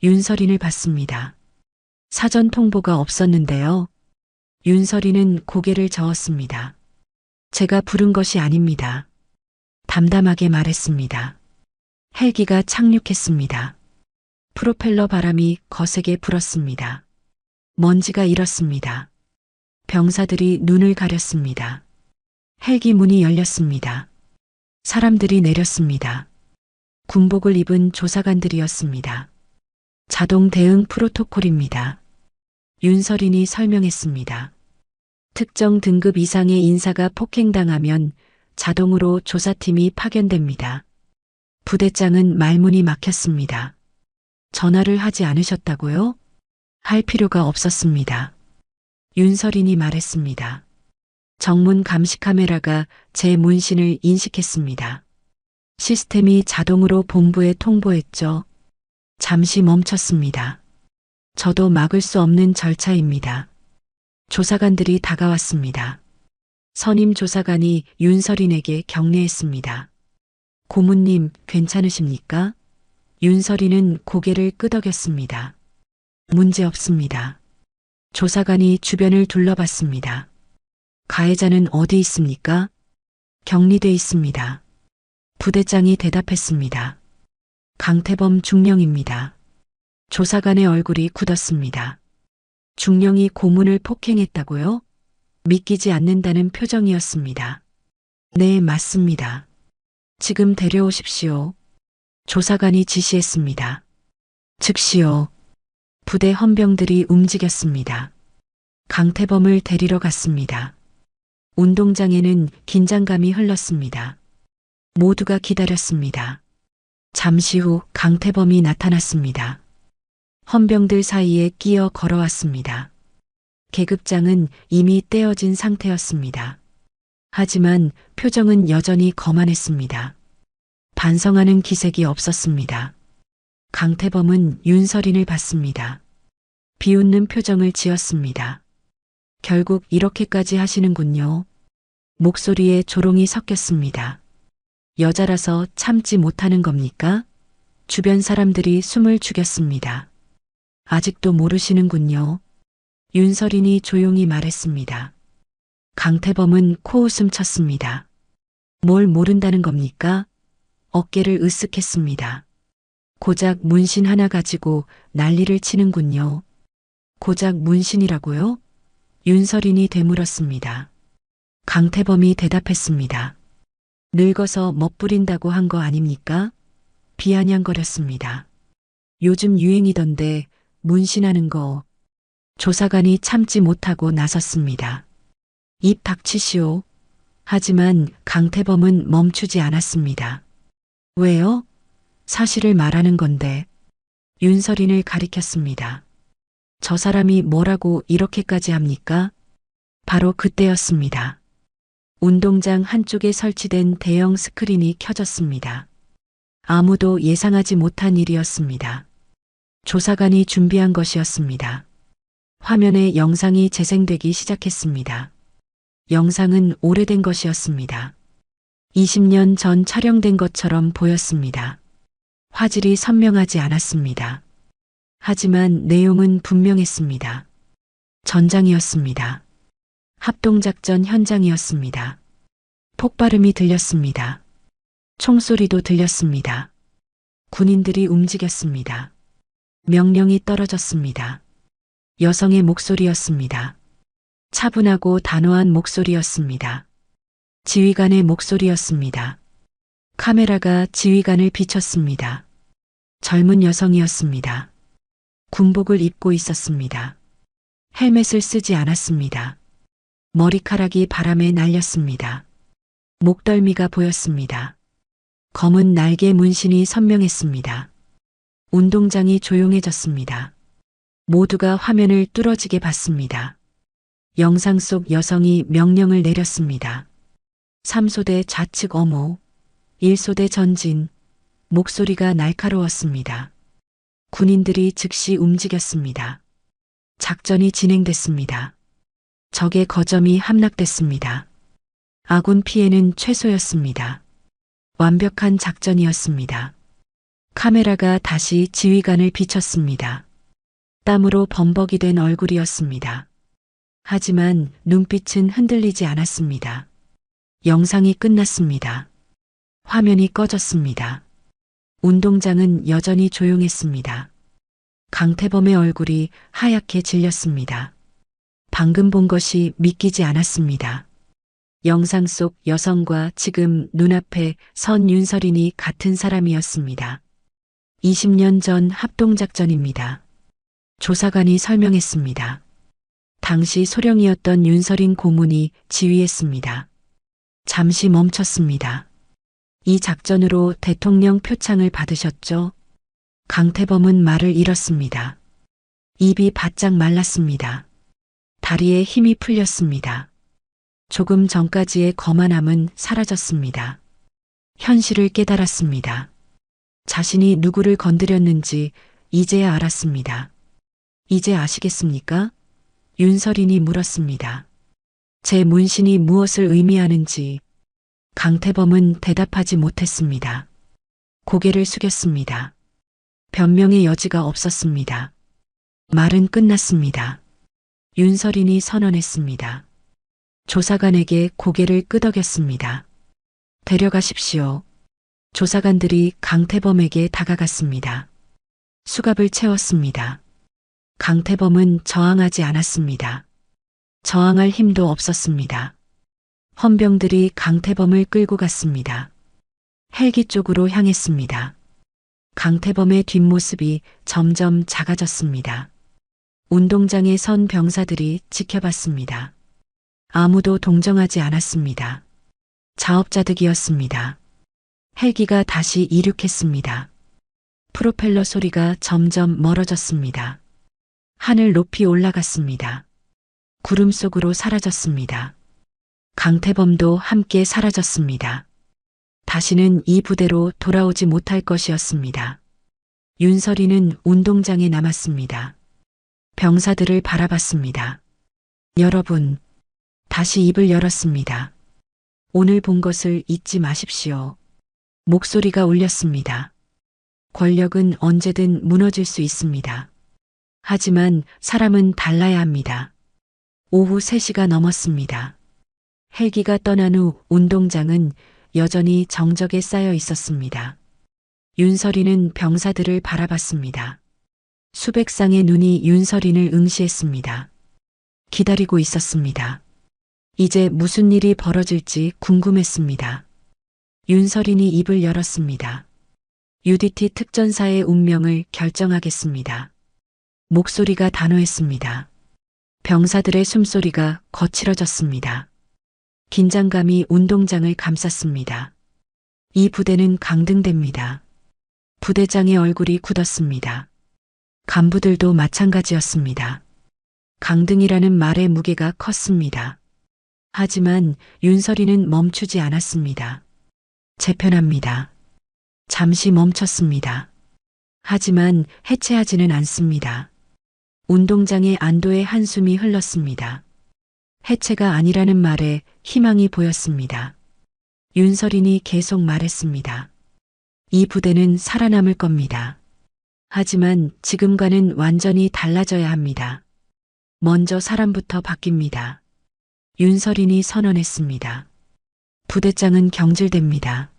윤설인을 봤습니다. 사전 통보가 없었는데요. 윤설이는 고개를 저었습니다. 제가 부른 것이 아닙니다. 담담하게 말했습니다. 헬기가 착륙했습니다. 프로펠러 바람이 거세게 불었습니다. 먼지가 일었습니다. 병사들이 눈을 가렸습니다. 헬기 문이 열렸습니다. 사람들이 내렸습니다. 군복을 입은 조사관들이었습니다. 자동 대응 프로토콜입니다. 윤설인이 설명했습니다. 특정 등급 이상의 인사가 폭행당하면 자동으로 조사팀이 파견됩니다. 부대장은 말문이 막혔습니다. 전화를 하지 않으셨다고요? 할 필요가 없었습니다. 윤설인이 말했습니다. 정문 감시 카메라가 제 문신을 인식했습니다. 시스템이 자동으로 본부에 통보했죠. 잠시 멈췄습니다. 저도 막을 수 없는 절차입니다. 조사관들이 다가왔습니다. 선임 조사관이 윤설인에게 경례했습니다. 고문님, 괜찮으십니까? 윤설이는 고개를 끄덕였습니다. 문제 없습니다. 조사관이 주변을 둘러봤습니다. 가해자는 어디 있습니까? 격리돼 있습니다. 부대장이 대답했습니다. 강태범 중령입니다. 조사관의 얼굴이 굳었습니다. 중령이 고문을 폭행했다고요? 믿기지 않는다는 표정이었습니다. 네, 맞습니다. 지금 데려오십시오. 조사관이 지시했습니다. 즉시요. 부대 헌병들이 움직였습니다. 강태범을 데리러 갔습니다. 운동장에는 긴장감이 흘렀습니다. 모두가 기다렸습니다. 잠시 후 강태범이 나타났습니다. 헌병들 사이에 끼어 걸어왔습니다. 계급장은 이미 떼어진 상태였습니다. 하지만 표정은 여전히 거만했습니다. 반성하는 기색이 없었습니다. 강태범은 윤서린을 봤습니다. 비웃는 표정을 지었습니다. 결국 이렇게까지 하시는군요. 목소리에 조롱이 섞였습니다. 여자라서 참지 못하는 겁니까? 주변 사람들이 숨을 죽였습니다. 아직도 모르시는군요. 윤서린이 조용히 말했습니다. 강태범은 코웃음 쳤습니다. 뭘 모른다는 겁니까? 어깨를 으쓱했습니다. 고작 문신 하나 가지고 난리를 치는군요. 고작 문신이라고요? 윤서린이 되물었습니다. 강태범이 대답했습니다. 늙어서 멋부린다고 한 거 아닙니까? 비아냥거렸습니다. 요즘 유행이던데 문신하는 거. 조사관이 참지 못하고 나섰습니다. 입 닥치시오. 하지만 강태범은 멈추지 않았습니다. 왜요? 사실을 말하는 건데. 윤서린을 가리켰습니다. 저 사람이 뭐라고 이렇게까지 합니까? 바로 그때였습니다. 운동장 한쪽에 설치된 대형 스크린이 켜졌습니다. 아무도 예상하지 못한 일이었습니다. 조사관이 준비한 것이었습니다. 화면에 영상이 재생되기 시작했습니다. 영상은 오래된 것이었습니다. 20년 전 촬영된 것처럼 보였습니다. 화질이 선명하지 않았습니다. 하지만 내용은 분명했습니다. 전장이었습니다. 합동작전 현장이었습니다. 폭발음이 들렸습니다. 총소리도 들렸습니다. 군인들이 움직였습니다. 명령이 떨어졌습니다. 여성의 목소리였습니다. 차분하고 단호한 목소리였습니다. 지휘관의 목소리였습니다. 카메라가 지휘관을 비췄습니다. 젊은 여성이었습니다. 군복을 입고 있었습니다. 헬멧을 쓰지 않았습니다. 머리카락이 바람에 날렸습니다. 목덜미가 보였습니다. 검은 날개 문신이 선명했습니다. 운동장이 조용해졌습니다. 모두가 화면을 뚫어지게 봤습니다. 영상 속 여성이 명령을 내렸습니다. 3소대 좌측 엄호, 1소대 전진. 목소리가 날카로웠습니다. 군인들이 즉시 움직였습니다. 작전이 진행됐습니다. 적의 거점이 함락됐습니다. 아군 피해는 최소였습니다. 완벽한 작전이었습니다. 카메라가 다시 지휘관을 비췄습니다. 땀으로 범벅이 된 얼굴이었습니다. 하지만 눈빛은 흔들리지 않았습니다. 영상이 끝났습니다. 화면이 꺼졌습니다. 운동장은 여전히 조용했습니다. 강태범의 얼굴이 하얗게 질렸습니다. 방금 본 것이 믿기지 않았습니다. 영상 속 여성과 지금 눈앞에 선 윤서린이 같은 사람이었습니다. 20년 전 합동작전입니다. 조사관이 설명했습니다. 당시 소령이었던 윤서린 고문이 지휘했습니다. 잠시 멈췄습니다. 이 작전으로 대통령 표창을 받으셨죠? 강태범은 말을 잃었습니다. 입이 바짝 말랐습니다. 다리에 힘이 풀렸습니다. 조금 전까지의 거만함은 사라졌습니다. 현실을 깨달았습니다. 자신이 누구를 건드렸는지 이제야 알았습니다. 이제 아시겠습니까? 윤서린이 물었습니다. 제 문신이 무엇을 의미하는지. 강태범은 대답하지 못했습니다. 고개를 숙였습니다. 변명의 여지가 없었습니다. 말은 끝났습니다. 윤서린이 선언했습니다. 조사관에게 고개를 끄덕였습니다. 데려가십시오. 조사관들이 강태범에게 다가갔습니다. 수갑을 채웠습니다. 강태범은 저항하지 않았습니다. 저항할 힘도 없었습니다. 헌병들이 강태범을 끌고 갔습니다. 헬기 쪽으로 향했습니다. 강태범의 뒷모습이 점점 작아졌습니다. 운동장에 선 병사들이 지켜봤습니다. 아무도 동정하지 않았습니다. 자업자득이었습니다. 헬기가 다시 이륙했습니다. 프로펠러 소리가 점점 멀어졌습니다. 하늘 높이 올라갔습니다. 구름 속으로 사라졌습니다. 강태범도 함께 사라졌습니다. 다시는 이 부대로 돌아오지 못할 것이었습니다. 윤설이는 운동장에 남았습니다. 병사들을 바라봤습니다. 여러분, 다시 입을 열었습니다. 오늘 본 것을 잊지 마십시오. 목소리가 울렸습니다. 권력은 언제든 무너질 수 있습니다. 하지만 사람은 달라야 합니다. 오후 3시가 넘었습니다. 헬기가 떠난 후 운동장은 여전히 정적에 쌓여 있었습니다. 윤설이는 병사들을 바라봤습니다. 수백 쌍의 눈이 윤설이를 응시했습니다. 기다리고 있었습니다. 이제 무슨 일이 벌어질지 궁금했습니다. 윤설인이 입을 열었습니다. UDT 특전사의 운명을 결정하겠습니다. 목소리가 단호했습니다. 병사들의 숨소리가 거칠어졌습니다. 긴장감이 운동장을 감쌌습니다. 이 부대는 강등됩니다. 부대장의 얼굴이 굳었습니다. 간부들도 마찬가지였습니다. 강등이라는 말의 무게가 컸습니다. 하지만 윤설이는 멈추지 않았습니다. 재편합니다. 잠시 멈췄습니다. 하지만 해체하지는 않습니다. 운동장에 안도의 한숨이 흘렀습니다. 해체가 아니라는 말에 희망이 보였습니다. 윤설인이 계속 말했습니다. 이 부대는 살아남을 겁니다. 하지만 지금과는 완전히 달라져야 합니다. 먼저 사람부터 바뀝니다. 윤설인이 선언했습니다. 부대장은 경질됩니다.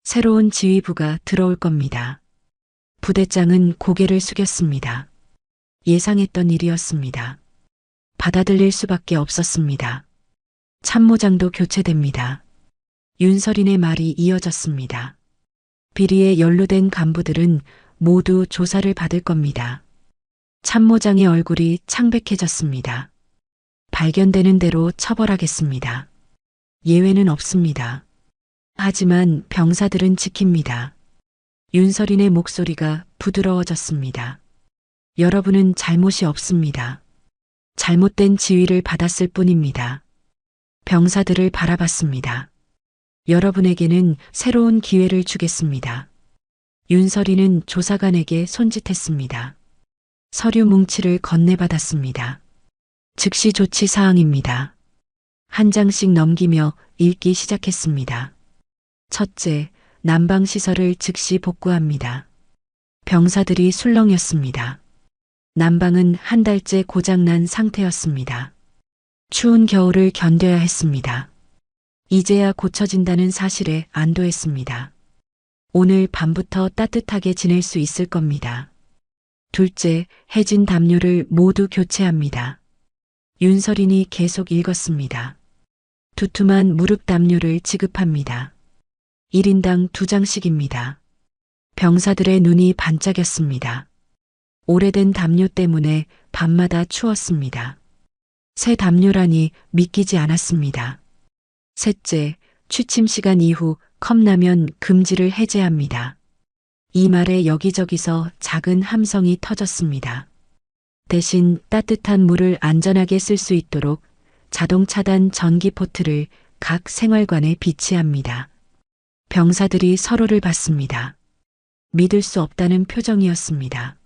새로운 지휘부가 들어올 겁니다. 부대장은 고개를 숙였습니다. 예상했던 일이었습니다. 받아들일 수밖에 없었습니다. 참모장도 교체됩니다. 윤설인의 말이 이어졌습니다. 비리에 연루된 간부들은 모두 조사를 받을 겁니다. 참모장의 얼굴이 창백해졌습니다. 발견되는 대로 처벌하겠습니다. 예외는 없습니다. 하지만 병사들은 지킵니다. 윤설인의 목소리가 부드러워졌습니다. 여러분은 잘못이 없습니다. 잘못된 지휘를 받았을 뿐입니다. 병사들을 바라봤습니다. 여러분에게는 새로운 기회를 주겠습니다. 윤설이는 조사관에게 손짓했습니다. 서류 뭉치를 건네받았습니다. 즉시 조치 사항입니다. 한 장씩 넘기며 읽기 시작했습니다. 첫째, 난방시설을 즉시 복구합니다. 병사들이 술렁였습니다. 난방은 한 달째 고장난 상태였습니다. 추운 겨울을 견뎌야 했습니다. 이제야 고쳐진다는 사실에 안도했습니다. 오늘 밤부터 따뜻하게 지낼 수 있을 겁니다. 둘째, 해진 담요를 모두 교체합니다. 윤설인이 계속 읽었습니다. 두툼한 무릎 담요를 지급합니다. 1인당 2장씩입니다. 병사들의 눈이 반짝였습니다. 오래된 담요 때문에 밤마다 추웠습니다. 새 담요라니 믿기지 않았습니다. 셋째, 취침 시간 이후 컵라면 금지를 해제합니다. 이 말에 여기저기서 작은 함성이 터졌습니다. 대신 따뜻한 물을 안전하게 쓸 수 있도록 자동 차단 전기 포트를 각 생활관에 비치합니다. 병사들이 서로를 봤습니다. 믿을 수 없다는 표정이었습니다.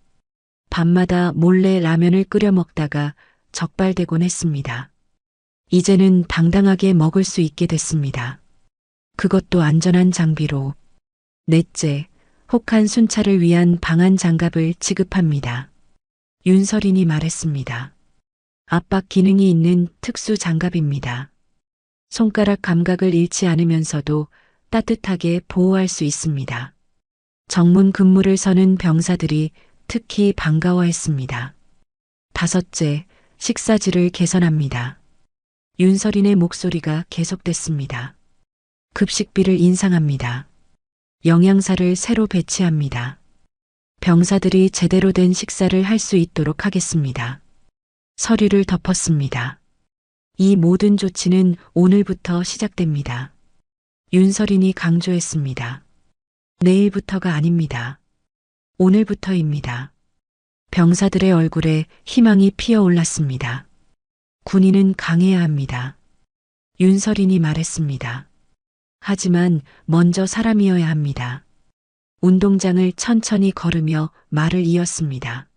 밤마다 몰래 라면을 끓여 먹다가 적발되곤 했습니다. 이제는 당당하게 먹을 수 있게 됐습니다. 그것도 안전한 장비로. 넷째, 혹한 순찰을 위한 방한 장갑을 지급합니다. 윤설인이 말했습니다. 압박 기능이 있는 특수 장갑입니다. 손가락 감각을 잃지 않으면서도 따뜻하게 보호할 수 있습니다. 정문 근무를 서는 병사들이 특히 반가워했습니다. 다섯째, 식사지를 개선합니다. 윤설인의 목소리가 계속됐습니다. 급식비를 인상합니다. 영양사를 새로 배치합니다. 병사들이 제대로 된 식사를 할 수 있도록 하겠습니다. 서류를 덮었습니다. 이 모든 조치는 오늘부터 시작됩니다. 윤설인이 강조했습니다. 내일부터가 아닙니다. 오늘부터입니다. 병사들의 얼굴에 희망이 피어올랐습니다. 군인은 강해야 합니다. 윤설인이 말했습니다. 하지만 먼저 사람이어야 합니다. 운동장을 천천히 걸으며 말을 이었습니다.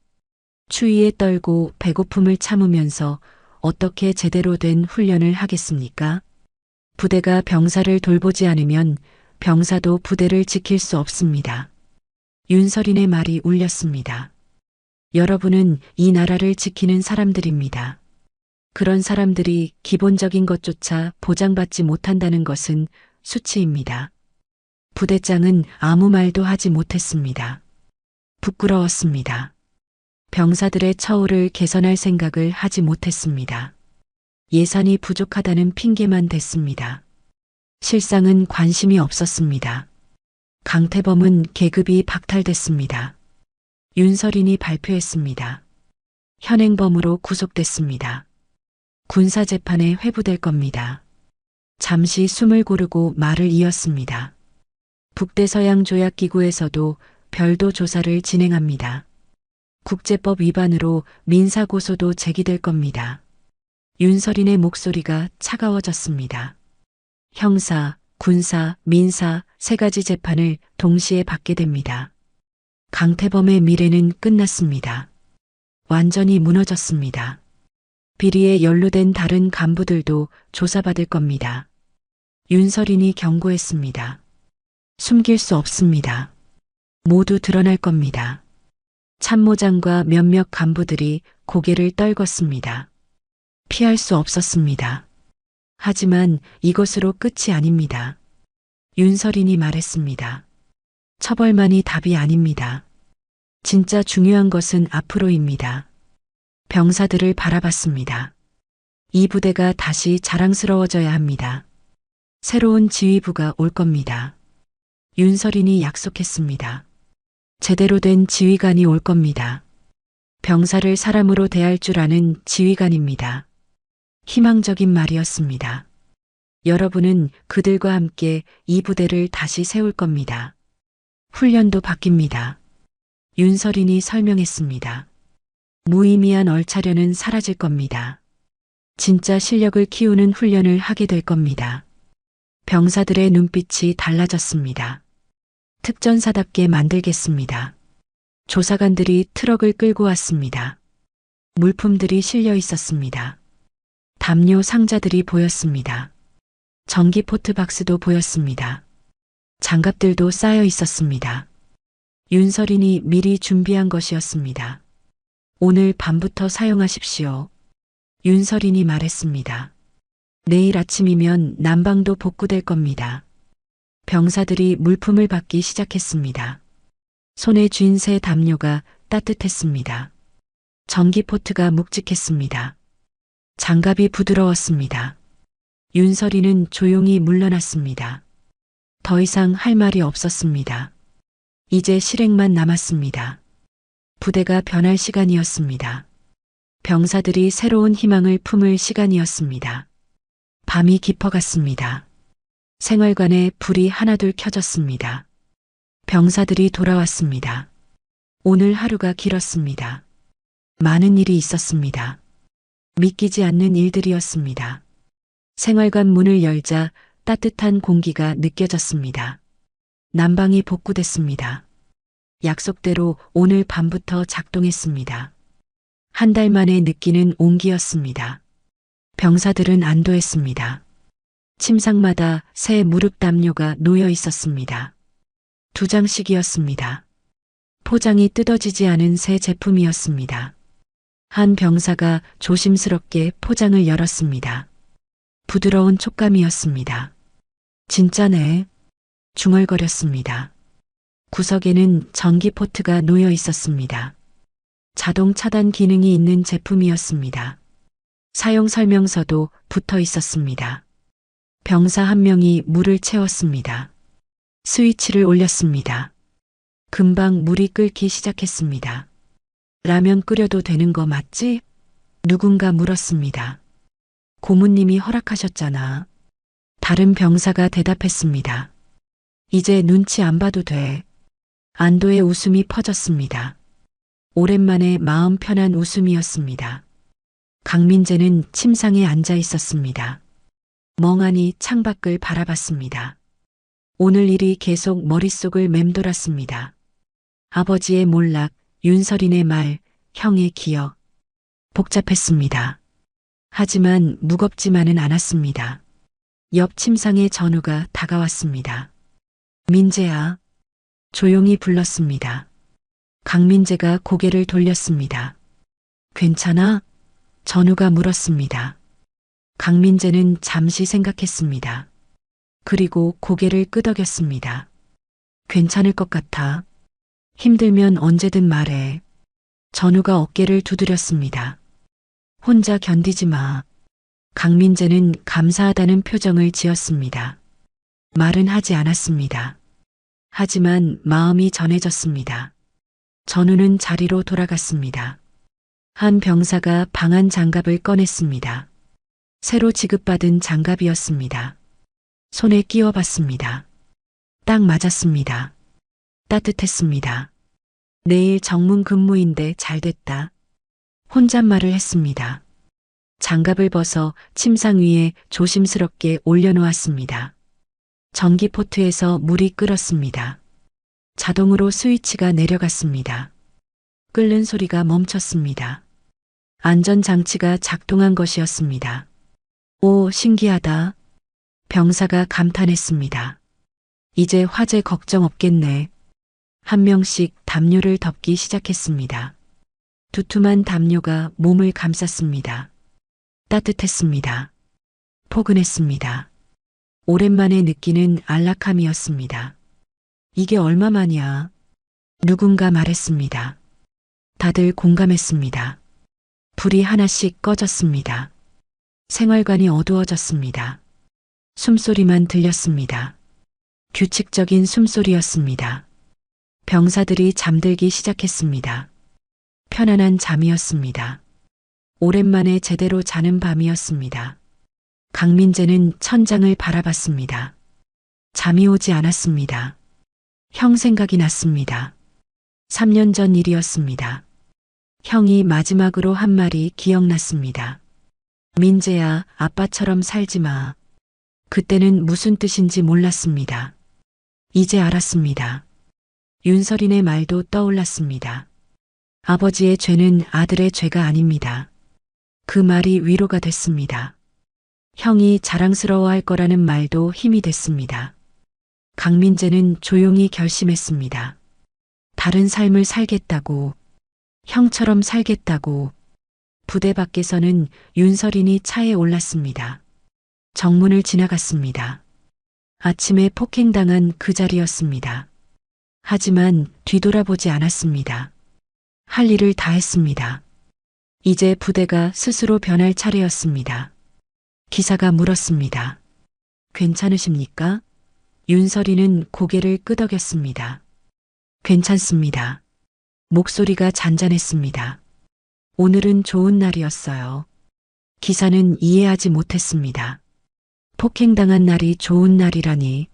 추위에 떨고 배고픔을 참으면서 어떻게 제대로 된 훈련을 하겠습니까? 부대가 병사를 돌보지 않으면 병사도 부대를 지킬 수 없습니다. 윤설인의 말이 울렸습니다. 여러분은 이 나라를 지키는 사람들입니다. 그런 사람들이 기본적인 것조차 보장받지 못한다는 것은 수치입니다. 부대장은 아무 말도 하지 못했습니다. 부끄러웠습니다. 병사들의 처우를 개선할 생각을 하지 못했습니다. 예산이 부족하다는 핑계만 댔습니다. 실상은 관심이 없었습니다. 강태범은 계급이 박탈됐습니다. 윤설인이 발표했습니다. 현행범으로 구속됐습니다. 군사재판에 회부될 겁니다. 잠시 숨을 고르고 말을 이었습니다. 북대서양조약기구에서도 별도 조사를 진행합니다. 국제법 위반으로 민사고소도 제기될 겁니다. 윤설인의 목소리가 차가워졌습니다. 형사, 군사, 민사 세 가지 재판을 동시에 받게 됩니다. 강태범의 미래는 끝났습니다. 완전히 무너졌습니다. 비리에 연루된 다른 간부들도 조사받을 겁니다. 윤설인이 경고했습니다. 숨길 수 없습니다. 모두 드러날 겁니다. 참모장과 몇몇 간부들이 고개를 떨궜습니다. 피할 수 없었습니다. 하지만 이것으로 끝이 아닙니다. 윤설인이 말했습니다. 처벌만이 답이 아닙니다. 진짜 중요한 것은 앞으로입니다. 병사들을 바라봤습니다. 이 부대가 다시 자랑스러워져야 합니다. 새로운 지휘부가 올 겁니다. 윤설인이 약속했습니다. 제대로 된 지휘관이 올 겁니다. 병사를 사람으로 대할 줄 아는 지휘관입니다. 희망적인 말이었습니다. 여러분은 그들과 함께 이 부대를 다시 세울 겁니다. 훈련도 바뀝니다. 윤설인이 설명했습니다. 무의미한 얼차려는 사라질 겁니다. 진짜 실력을 키우는 훈련을 하게 될 겁니다. 병사들의 눈빛이 달라졌습니다. 특전사답게 만들겠습니다. 조사관들이 트럭을 끌고 왔습니다. 물품들이 실려 있었습니다. 담요 상자들이 보였습니다. 전기 포트박스도 보였습니다. 장갑들도 쌓여 있었습니다. 윤설인이 미리 준비한 것이었습니다. 오늘 밤부터 사용하십시오. 윤설인이 말했습니다. 내일 아침이면 난방도 복구될 겁니다. 병사들이 물품을 받기 시작했습니다. 손에 쥔 새 담요가 따뜻했습니다. 전기 포트가 묵직했습니다. 장갑이 부드러웠습니다. 윤설이는 조용히 물러났습니다. 더 이상 할 말이 없었습니다. 이제 실행만 남았습니다. 부대가 변할 시간이었습니다. 병사들이 새로운 희망을 품을 시간이었습니다. 밤이 깊어갔습니다. 생활관에 불이 하나둘 켜졌습니다. 병사들이 돌아왔습니다. 오늘 하루가 길었습니다. 많은 일이 있었습니다. 믿기지 않는 일들이었습니다. 생활관 문을 열자 따뜻한 공기가 느껴졌습니다. 난방이 복구됐습니다. 약속대로 오늘 밤부터 작동했습니다. 한 달 만에 느끼는 온기였습니다. 병사들은 안도했습니다. 침상마다 새 무릎 담요가 놓여 있었습니다. 2장씩이었습니다. 포장이 뜯어지지 않은 새 제품이었습니다. 한 병사가 조심스럽게 포장을 열었습니다. 부드러운 촉감이었습니다. 진짜네. 중얼거렸습니다. 구석에는 전기 포트가 놓여 있었습니다. 자동 차단 기능이 있는 제품이었습니다. 사용 설명서도 붙어 있었습니다. 병사 한 명이 물을 채웠습니다. 스위치를 올렸습니다. 금방 물이 끓기 시작했습니다. 라면 끓여도 되는 거 맞지? 누군가 물었습니다. 고모님이 허락하셨잖아. 다른 병사가 대답했습니다. 이제 눈치 안 봐도 돼. 안도의 웃음이 퍼졌습니다. 오랜만에 마음 편한 웃음이었습니다. 강민재는 침상에 앉아 있었습니다. 멍하니 창밖을 바라봤습니다. 오늘 일이 계속 머릿속을 맴돌았습니다. 아버지의 몰락, 윤설인의 말, 형의 기억. 복잡했습니다. 하지만 무겁지만은 않았습니다. 옆 침상에 전우가 다가왔습니다. 민재야. 조용히 불렀습니다. 강민재가 고개를 돌렸습니다. 괜찮아? 전우가 물었습니다. 강민재는 잠시 생각했습니다. 그리고 고개를 끄덕였습니다. 괜찮을 것 같아. 힘들면 언제든 말해. 전우가 어깨를 두드렸습니다. 혼자 견디지 마. 강민재는 감사하다는 표정을 지었습니다. 말은 하지 않았습니다. 하지만 마음이 전해졌습니다. 전우는 자리로 돌아갔습니다. 한 병사가 방한 장갑을 꺼냈습니다. 새로 지급받은 장갑이었습니다. 손에 끼워봤습니다. 딱 맞았습니다. 따뜻했습니다. 내일 정문 근무인데 잘됐다. 혼잣말을 했습니다. 장갑을 벗어 침상 위에 조심스럽게 올려놓았습니다. 전기포트에서 물이 끓었습니다. 자동으로 스위치가 내려갔습니다. 끓는 소리가 멈췄습니다. 안전장치가 작동한 것이었습니다. 오, 신기하다. 병사가 감탄했습니다. 이제 화재 걱정 없겠네. 한 명씩 담요를 덮기 시작했습니다. 두툼한 담요가 몸을 감쌌습니다. 따뜻했습니다. 포근했습니다. 오랜만에 느끼는 안락함이었습니다. 이게 얼마만이야? 누군가 말했습니다. 다들 공감했습니다. 불이 하나씩 꺼졌습니다. 생활관이 어두워졌습니다. 숨소리만 들렸습니다. 규칙적인 숨소리였습니다. 병사들이 잠들기 시작했습니다. 편안한 잠이었습니다. 오랜만에 제대로 자는 밤이었습니다. 강민재는 천장을 바라봤습니다. 잠이 오지 않았습니다. 형 생각이 났습니다. 3년 전 일이었습니다. 형이 마지막으로 한 말이 기억났습니다. 민재야, 아빠처럼 살지 마. 그때는 무슨 뜻인지 몰랐습니다. 이제 알았습니다. 윤설인의 말도 떠올랐습니다. 아버지의 죄는 아들의 죄가 아닙니다. 그 말이 위로가 됐습니다. 형이 자랑스러워할 거라는 말도 힘이 됐습니다. 강민재는 조용히 결심했습니다. 다른 삶을 살겠다고, 형처럼 살겠다고. 부대 밖에서는 윤설인이 차에 올랐습니다. 정문을 지나갔습니다. 아침에 폭행당한 그 자리였습니다. 하지만 뒤돌아보지 않았습니다. 할 일을 다 했습니다. 이제 부대가 스스로 변할 차례였습니다. 기사가 물었습니다. 괜찮으십니까? 윤설이는 고개를 끄덕였습니다. 괜찮습니다. 목소리가 잔잔했습니다. 오늘은 좋은 날이었어요. 기사는 이해하지 못했습니다. 폭행당한 날이 좋은 날이라니.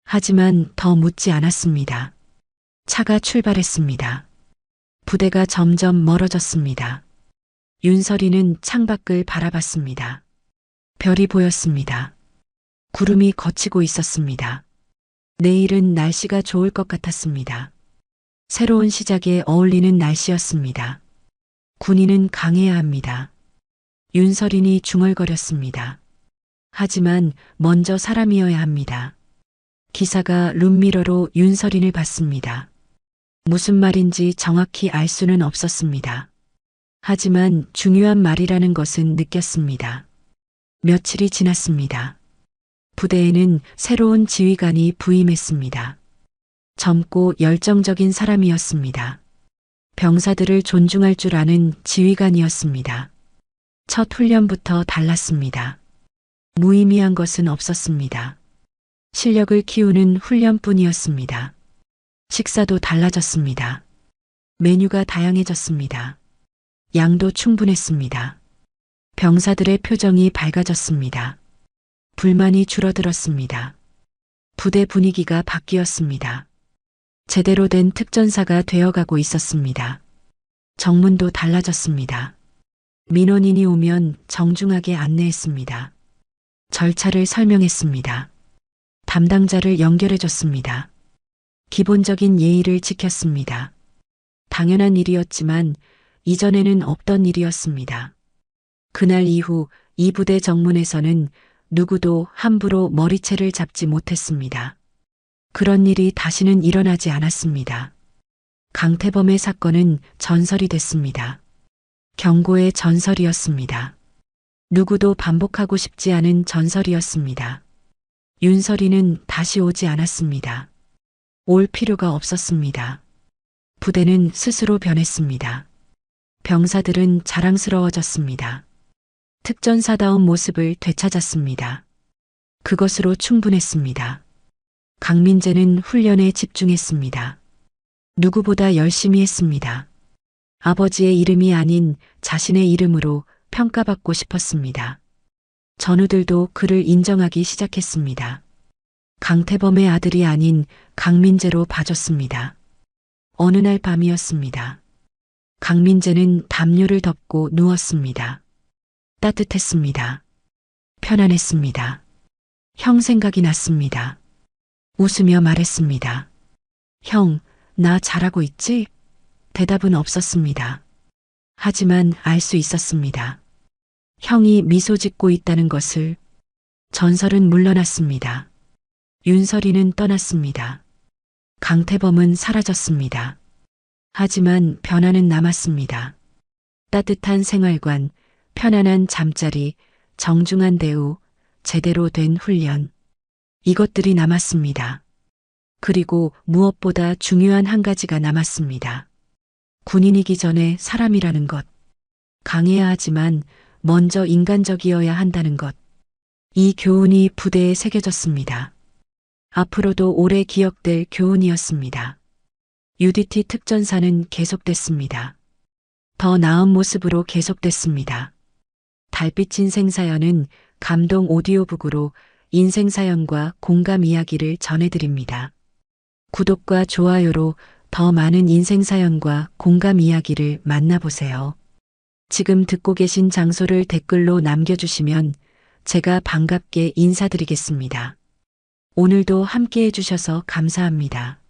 하지만 더 묻지 않았습니다. 차가 출발했습니다. 부대가 점점 멀어졌습니다. 윤설이는 창밖을 바라봤습니다. 별이 보였습니다. 구름이 걷히고 있었습니다. 내일은 날씨가 좋을 것 같았습니다. 새로운 시작에 어울리는 날씨였습니다. 군인은 강해야 합니다. 윤설인이 중얼거렸습니다. 하지만 먼저 사람이어야 합니다. 기사가 룸미러로 윤설인을 봤습니다. 무슨 말인지 정확히 알 수는 없었습니다. 하지만 중요한 말이라는 것은 느꼈습니다. 며칠이 지났습니다. 부대에는 새로운 지휘관이 부임했습니다. 젊고 열정적인 사람이었습니다. 병사들을 존중할 줄 아는 지휘관이었습니다. 첫 훈련부터 달랐습니다. 무의미한 것은 없었습니다. 실력을 키우는 훈련뿐이었습니다. 식사도 달라졌습니다. 메뉴가 다양해졌습니다. 양도 충분했습니다. 병사들의 표정이 밝아졌습니다. 불만이 줄어들었습니다. 부대 분위기가 바뀌었습니다. 제대로 된 특전사가 되어가고 있었습니다. 정문도 달라졌습니다. 민원인이 오면 정중하게 안내했습니다. 절차를 설명했습니다. 담당자를 연결해줬습니다. 기본적인 예의를 지켰습니다. 당연한 일이었지만 이전에는 없던 일이었습니다. 그날 이후 이 부대 정문에서는 누구도 함부로 머리채를 잡지 못했습니다. 그런 일이 다시는 일어나지 않았습니다. 강태범의 사건은 전설이 됐습니다. 경고의 전설이었습니다. 누구도 반복하고 싶지 않은 전설이었습니다. 윤설이는 다시 오지 않았습니다. 올 필요가 없었습니다. 부대는 스스로 변했습니다. 병사들은 자랑스러워졌습니다. 특전사다운 모습을 되찾았습니다. 그것으로 충분했습니다. 강민재는 훈련에 집중했습니다. 누구보다 열심히 했습니다. 아버지의 이름이 아닌 자신의 이름으로 평가받고 싶었습니다. 전우들도 그를 인정하기 시작했습니다. 강태범의 아들이 아닌 강민재로 봐줬습니다. 어느 날 밤이었습니다. 강민재는 담요를 덮고 누웠습니다. 따뜻했습니다. 편안했습니다. 형 생각이 났습니다. 웃으며 말했습니다. 형, 나 잘하고 있지? 대답은 없었습니다. 하지만 알 수 있었습니다. 형이 미소 짓고 있다는 것을. 전설은 물러났습니다. 윤설이는 떠났습니다. 강태범은 사라졌습니다. 하지만 변화는 남았습니다. 따뜻한 생활관, 편안한 잠자리, 정중한 대우, 제대로 된 훈련. 이것들이 남았습니다. 그리고 무엇보다 중요한 한 가지가 남았습니다. 군인이기 전에 사람이라는 것. 강해야 하지만 먼저 인간적이어야 한다는 것. 이 교훈이 부대에 새겨졌습니다. 앞으로도 오래 기억될 교훈이었습니다. UDT 특전사는 계속됐습니다. 더 나은 모습으로 계속됐습니다. 달빛 인생사연은 감동 오디오북으로 인생사연과 공감 이야기를 전해드립니다. 구독과 좋아요로 더 많은 인생사연과 공감 이야기를 만나보세요. 지금 듣고 계신 장소를 댓글로 남겨주시면 제가 반갑게 인사드리겠습니다. 오늘도 함께 해주셔서 감사합니다.